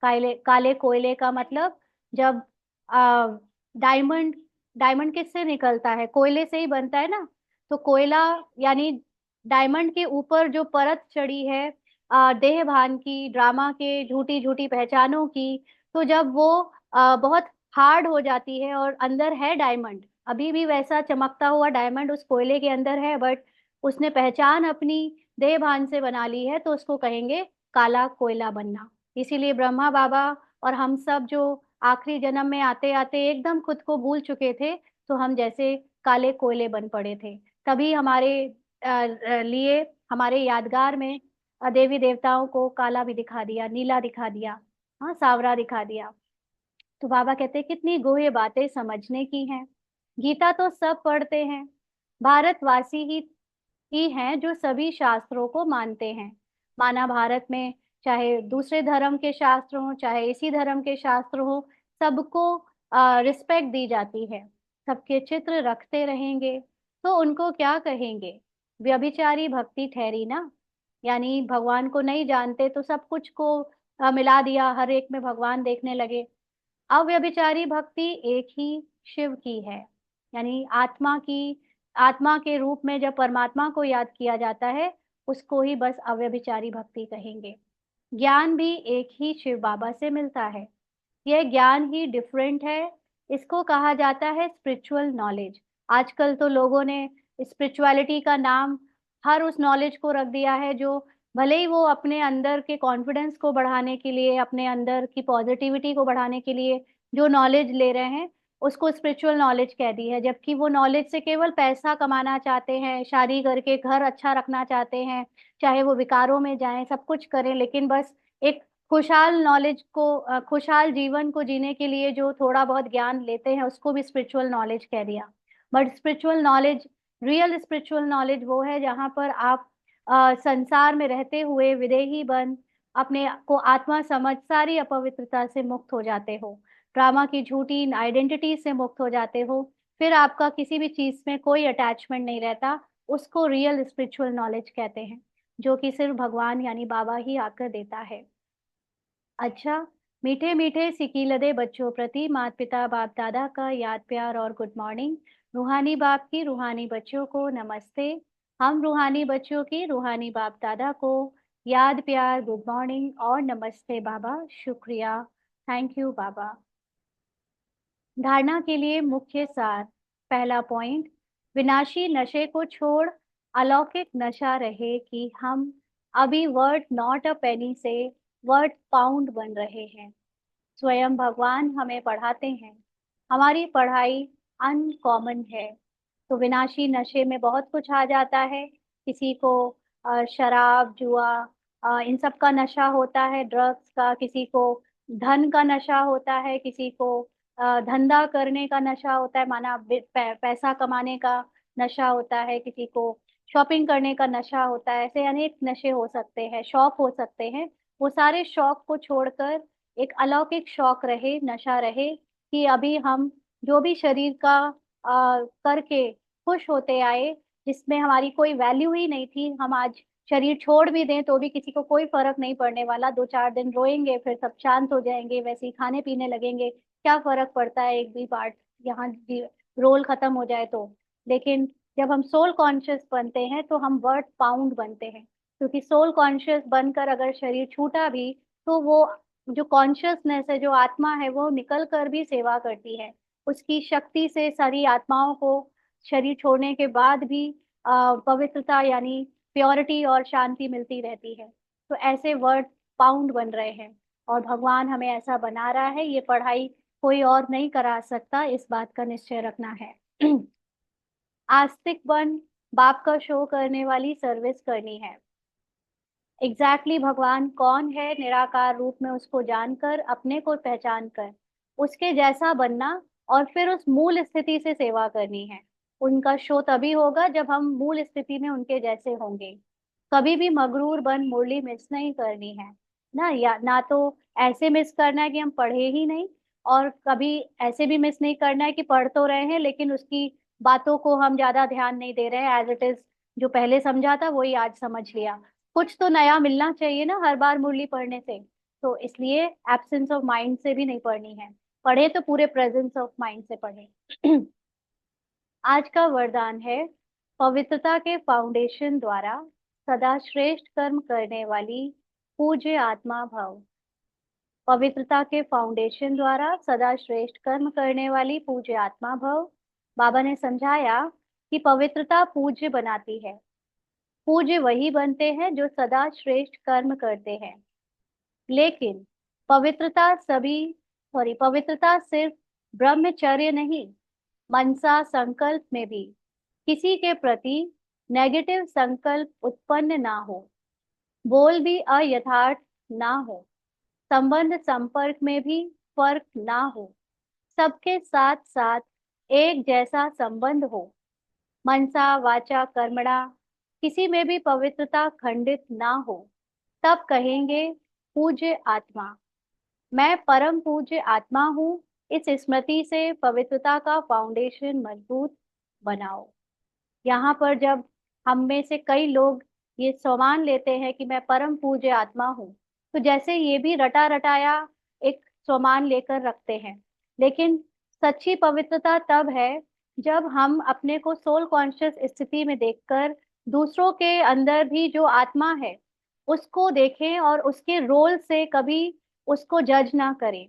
Speaker 1: काले काले कोयले का मतलब, जब आ, डायमंड, डायमंड किससे निकलता है, कोयले से ही बनता है ना। तो कोयला यानी डायमंड के ऊपर जो परत चढ़ी है देह भान की, ड्रामा के, झूठी झूठी पहचानों की, तो जब वो बहुत हार्ड हो जाती है और अंदर है डायमंड, अभी भी वैसा चमकता हुआ डायमंड उस कोयले के अंदर है, बट उसने पहचान अपनी देह भान से बना ली है, तो उसको कहेंगे काला कोयला बनना। इसीलिए ब्रह्मा बाबा और हम सब जो आखिरी जन्म में आते आते एकदम खुद को भूल चुके थे, तो हम जैसे काले कोयले बन पड़े थे। तभी हमारे लिए, हमारे यादगार में देवी देवताओं को काला भी दिखा दिया, नीला दिखा दिया, हाँ सावरा दिखा दिया। तो बाबा कहते हैं कितनी गूढ़ बातें समझने की हैं। गीता तो सब पढ़ते हैं, भारतवासी ही हैं जो सभी शास्त्रों को मानते हैं। माना भारत में चाहे दूसरे धर्म के शास्त्र हो चाहे इसी धर्म के शास्त्र हो, सबको रिस्पेक्ट दी जाती है। सबके चित्र रखते रहेंगे तो उनको क्या कहेंगे, व्यभिचारी भक्ति ठहरी ना। यानी भगवान को नहीं जानते तो सब कुछ को मिला दिया, हर एक में भगवान देखने लगे। अव्यभिचारी भक्ति एक ही शिव की है, यानी आत्मा की, आत्मा के रूप में जब परमात्मा को याद किया जाता है उसको ही बस अव्यभिचारी भक्ति कहेंगे। ज्ञान भी एक ही शिव बाबा से मिलता है, यह ज्ञान ही डिफरेंट है, इसको कहा जाता है स्पिरिचुअल नॉलेज। आजकल तो लोगों ने स्पिरिचुअलिटी का नाम हर उस नॉलेज को रख दिया है जो, भले ही वो अपने अंदर के कॉन्फिडेंस को बढ़ाने के लिए, अपने अंदर की पॉजिटिविटी को बढ़ाने के लिए जो नॉलेज ले रहे हैं उसको स्पिरिचुअल नॉलेज कह दी है, जबकि वो नॉलेज से केवल पैसा कमाना चाहते हैं, शादी करके घर अच्छा रखना चाहते हैं, चाहे वो विकारों में जाएं, सब कुछ करें, लेकिन बस एक खुशहाल नॉलेज को खुशहाल जीवन को जीने के लिए जो थोड़ा बहुत ज्ञान लेते हैं उसको भी स्पिरिचुअल नॉलेज कह दिया। But spiritual knowledge, real spiritual knowledge वो है जहाँ पर आप संसार में रहते हुए विदेही बन अपने को आत्मा समझ सारी अपवित्रता से मुक्त हो जाते हो, ड्रामा की झूठी आइडेंटिटी से मुक्त हो जाते हो, फिर आपका किसी भी चीज में कोई अटैचमेंट नहीं रहता, उसको रियल स्पिरिचुअल नॉलेज कहते हैं, जो कि सिर्फ भगवान यानी बाबा ही आकर देता है। अच्छा, मीठे मीठे सिकीलदे बच्चों प्रति माता पिता बाप दादा का याद प्यार और गुड मॉर्निंग। रूहानी बाप की रूहानी बच्चों को नमस्ते। हम रूहानी बच्चों की रूहानी बाप दादा को याद प्यार, गुड मॉर्निंग और नमस्ते बाबा, शुक्रिया, थैंक यू बाबा। धारणा के लिए मुख्य सार। पहला पॉइंट, विनाशी नशे को छोड़ अलौकिक नशा रहे कि हम अभी वर्थ नॉट अ पेनी से वर्थ पाउंड बन रहे हैं। स्वयं भगवान हमें पढ़ाते हैं, हमारी पढ़ाई अनकॉमन है। तो विनाशी नशे में बहुत कुछ आ जाता है, किसी को शराब, जुआ, इन सब का नशा होता है, ड्रग्स का, किसी को धन का नशा होता है, किसी को धंधा करने का नशा होता है, माना पैसा कमाने का नशा होता है, किसी को शॉपिंग करने का नशा होता है, ऐसे अनेक नशे हो सकते हैं, शौक हो सकते हैं। वो सारे शौक को छोड़कर एक अलौकिक शौक रहे, नशा रहे कि अभी हम जो भी शरीर का करके खुश होते आए, जिसमें हमारी कोई वैल्यू ही नहीं थी, हम आज शरीर छोड़ भी दें तो भी किसी को कोई फर्क नहीं पड़ने वाला, 2-4 दिन रोएंगे फिर सब शांत हो जाएंगे, वैसे ही खाने पीने लगेंगे, क्या फर्क पड़ता है एक भी पार्ट यहाँ रोल खत्म हो जाए तो। लेकिन जब हम सोल कॉन्शियस बनते हैं तो हम वर्ड पाउंड बनते हैं, क्योंकि सोल कॉन्शियस बनकर अगर शरीर छूटा भी तो वो जो कॉन्शियसनेस है, जो आत्मा है, वो निकल कर भी सेवा करती है। उसकी शक्ति से सारी आत्माओं को शरीर छोड़ने के बाद भी पवित्रता यानी प्योरिटी और शांति मिलती रहती है। तो ऐसे वर्ड पाउंड बन रहे हैं और भगवान हमें ऐसा बना रहा है, ये पढ़ाई कोई और नहीं करा सकता, इस बात का निश्चय रखना है। आस्तिक बन, बाप का शो करने वाली सर्विस करनी है। भगवान कौन है, निराकार रूप में उसको जानकर, अपने को पहचान कर उसके जैसा बनना और फिर उस मूल स्थिति से सेवा करनी है। उनका शो तभी होगा जब हम मूल स्थिति में उनके जैसे होंगे। कभी भी मगरूर बन मुरली मिस नहीं करनी है ना, या ना तो ऐसे मिस करना है कि हम पढ़े ही नहीं, और कभी ऐसे भी मिस नहीं करना है कि पढ़ तो रहे हैं लेकिन उसकी बातों को हम ज्यादा ध्यान नहीं दे रहे हैं, एज इट इज जो पहले समझा था वही आज समझ लिया। कुछ तो नया मिलना चाहिए ना हर बार मुरली पढ़ने से। तो इसलिए एब्सेंस ऑफ माइंड से भी नहीं पढ़नी है, पढ़े तो पूरे प्रेजेंस ऑफ माइंड से पढ़े। आज का वरदान है, पवित्रता के फाउंडेशन द्वारा सदा श्रेष्ठ कर्म करने वाली पूज्य आत्मा भव। पवित्रता के फाउंडेशन द्वारा सदा श्रेष्ठ कर्म करने वाली पूज्य आत्मा भव। बाबा ने समझाया कि पवित्रता पूज्य बनाती है। पूज्य वही बनते हैं जो सदा श्रेष्ठ कर्म करते हैं। लेकिन पवित्रता सिर्फ ब्रह्मचर्य नहीं, मनसा संकल्प में भी किसी के प्रति नेगेटिव संकल्प उत्पन्न ना हो, बोल भी अयथार्थ ना हो, संबंध संपर्क में भी फर्क ना हो, सबके साथ साथ एक जैसा संबंध हो, मनसा वाचा कर्मणा किसी में भी पवित्रता खंडित ना हो, तब कहेंगे पूज्य आत्मा। मैं परम पूज्य आत्मा हूँ, इस स्मृति से पवित्रता का फाउंडेशन मजबूत बनाओ। यहाँ पर जब हम में से कई लोग ये सम्मान लेते हैं कि मैं परम पूज्य आत्मा हूँ, तो जैसे ये भी रटा रटाया एक सम्मान लेकर रखते हैं। लेकिन सच्ची पवित्रता तब है जब हम अपने को सोल कॉन्शियस स्थिति में देखकर दूसरों के अंदर भी जो आत्मा है उसको देखें और उसके रोल से कभी उसको जज ना करें।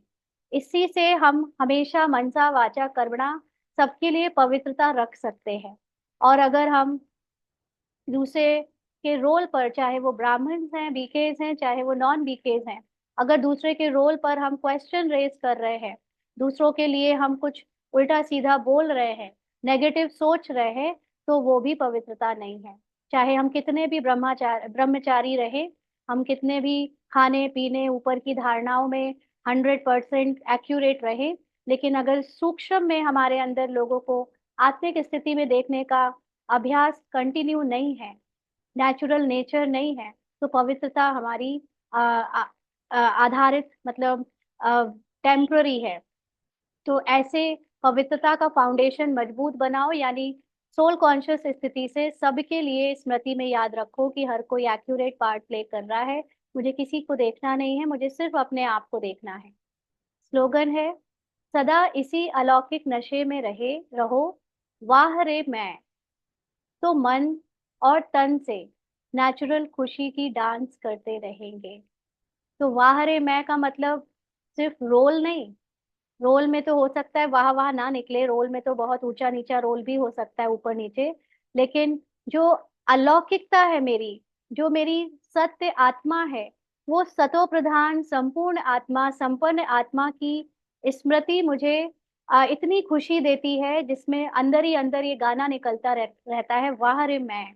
Speaker 1: इसी से हम हमेशा मनसा वाचा कर्मणा सबके लिए पवित्रता रख सकते हैं। और अगर हम दूसरे के रोल पर, चाहे वो ब्राह्मण हैं, बीकेज हैं, चाहे वो नॉन बीकेज हैं, अगर दूसरे के रोल पर हम क्वेश्चन रेज कर रहे हैं, दूसरों के लिए हम कुछ उल्टा सीधा बोल रहे हैं, नेगेटिव सोच रहे हैं, तो वो भी पवित्रता नहीं है। चाहे हम कितने भी ब्रह्मचारी रहे, हम कितने भी खाने पीने ऊपर की धारणाओं में 100% एक्यूरेट रहे, लेकिन अगर सूक्ष्म में हमारे अंदर लोगों को आत्मिक स्थिति में देखने का अभ्यास कंटिन्यू नहीं है, नेचुरल नेचर नहीं है, तो पवित्रता हमारी आधारित मतलब टेम्पररी है। तो ऐसे पवित्रता का फाउंडेशन मजबूत बनाओ, यानी सोल कॉन्शियस स्थिति से सबके लिए स्मृति में याद रखो कि हर कोई एक्यूरेट पार्ट प्ले कर रहा है, मुझे किसी को देखना नहीं है, मुझे सिर्फ अपने आप को देखना है। स्लोगन है, सदा इसी अलौकिक नशे में रहो, वाह रे मैं, तो मन और तन से नेचुरल खुशी की डांस करते रहेंगे। तो वाह रे मैं का मतलब सिर्फ रोल नहीं, रोल में तो हो सकता है वाह वाह ना निकले, रोल में तो बहुत ऊंचा नीचा रोल भी हो सकता है, ऊपर नीचे, लेकिन जो अलौकिकता है मेरी, जो मेरी सत्य आत्मा है, वो सतो प्रधान संपूर्ण आत्मा संपन्न आत्मा की स्मृति मुझे इतनी खुशी देती है, जिसमें अंदर ही अंदर ये गाना निकलता रहता है, वाह रे मैं।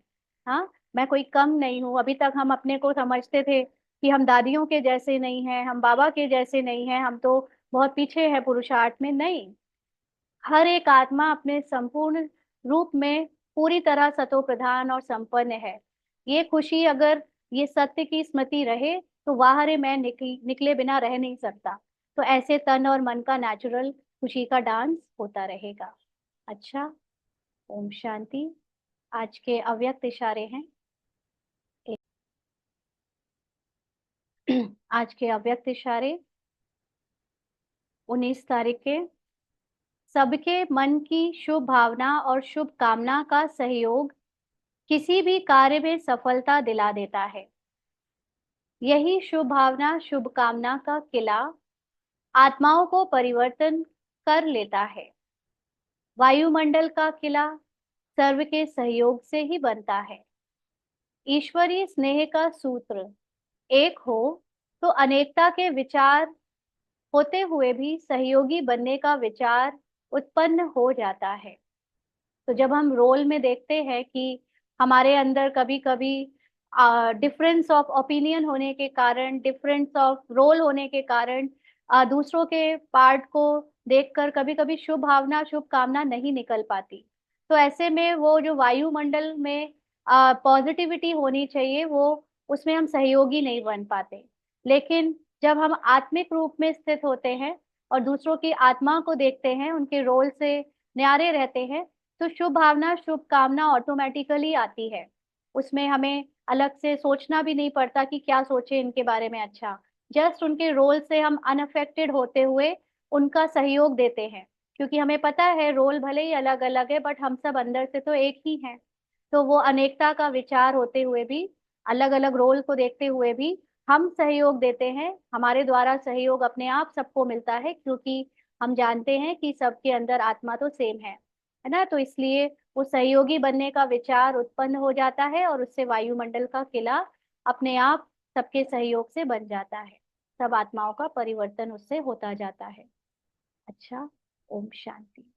Speaker 1: हाँ, मैं कोई कम नहीं हूँ। अभी तक हम अपने को समझते थे कि हम दादियों के जैसे नहीं हैं, हम बाबा के जैसे नहीं हैं, हम तो बहुत पीछे है पुरुषार्थ में। नहीं, हर एक आत्मा अपने संपूर्ण रूप में पूरी तरह सतो प्रधान और संपन्न है। ये खुशी अगर ये सत्य की स्मृति रहे तो वाह रे मैं निकले बिना रह नहीं सकता। तो ऐसे तन और मन का नेचुरल खुशी का डांस होता रहेगा। अच्छा, ओम शांति। आज के अव्यक्त इशारे हैं। आज के अव्यक्त इशारे 19 तारीख के, सबके मन की शुभ भावना और शुभ कामना का सहयोग किसी भी कार्य में सफलता दिला देता है। यही शुभ भावना शुभ कामना का किला आत्माओं को परिवर्तन कर लेता है। वायुमंडल का किला सर्व के सहयोग से ही बनता है। ईश्वरीय स्नेह का सूत्र एक हो तो अनेकता के विचार होते हुए भी सहयोगी बनने का विचार उत्पन्न हो जाता है। तो जब हम रोल में देखते हैं कि हमारे अंदर कभी कभी डिफरेंस ऑफ ओपिनियन होने के कारण, डिफरेंस ऑफ रोल होने के कारण, दूसरों के पार्ट को देखकर कभी कभी शुभ भावना शुभ कामना नहीं निकल पाती। तो ऐसे में वो जो वायुमंडल में पॉजिटिविटी होनी चाहिए, वो उसमें हम सहयोगी नहीं बन पाते। लेकिन जब हम आत्मिक रूप में स्थित होते हैं और दूसरों की आत्मा को देखते हैं, उनके रोल से न्यारे रहते हैं, तो शुभ भावना शुभ कामना ऑटोमेटिकली आती है। उसमें हमें अलग से सोचना भी नहीं पड़ता कि क्या सोचे इनके बारे में। अच्छा, जस्ट उनके रोल से हम अनअफेक्टेड होते हुए उनका सहयोग देते हैं, क्योंकि हमें पता है रोल भले ही अलग अलग है बट हम सब अंदर से तो एक ही हैं। तो वो अनेकता का विचार होते हुए भी, अलग अलग रोल को देखते हुए भी हम सहयोग देते हैं। हमारे द्वारा सहयोग अपने आप सबको मिलता है, क्योंकि हम जानते हैं कि सबके अंदर आत्मा तो सेम है ना। तो इसलिए वो सहयोगी बनने का विचार उत्पन्न हो जाता है और उससे वायुमंडल का किला अपने आप सबके सहयोग से बन जाता है। सब आत्माओं का परिवर्तन उससे होता जाता है। अच्छा, ओम शांति।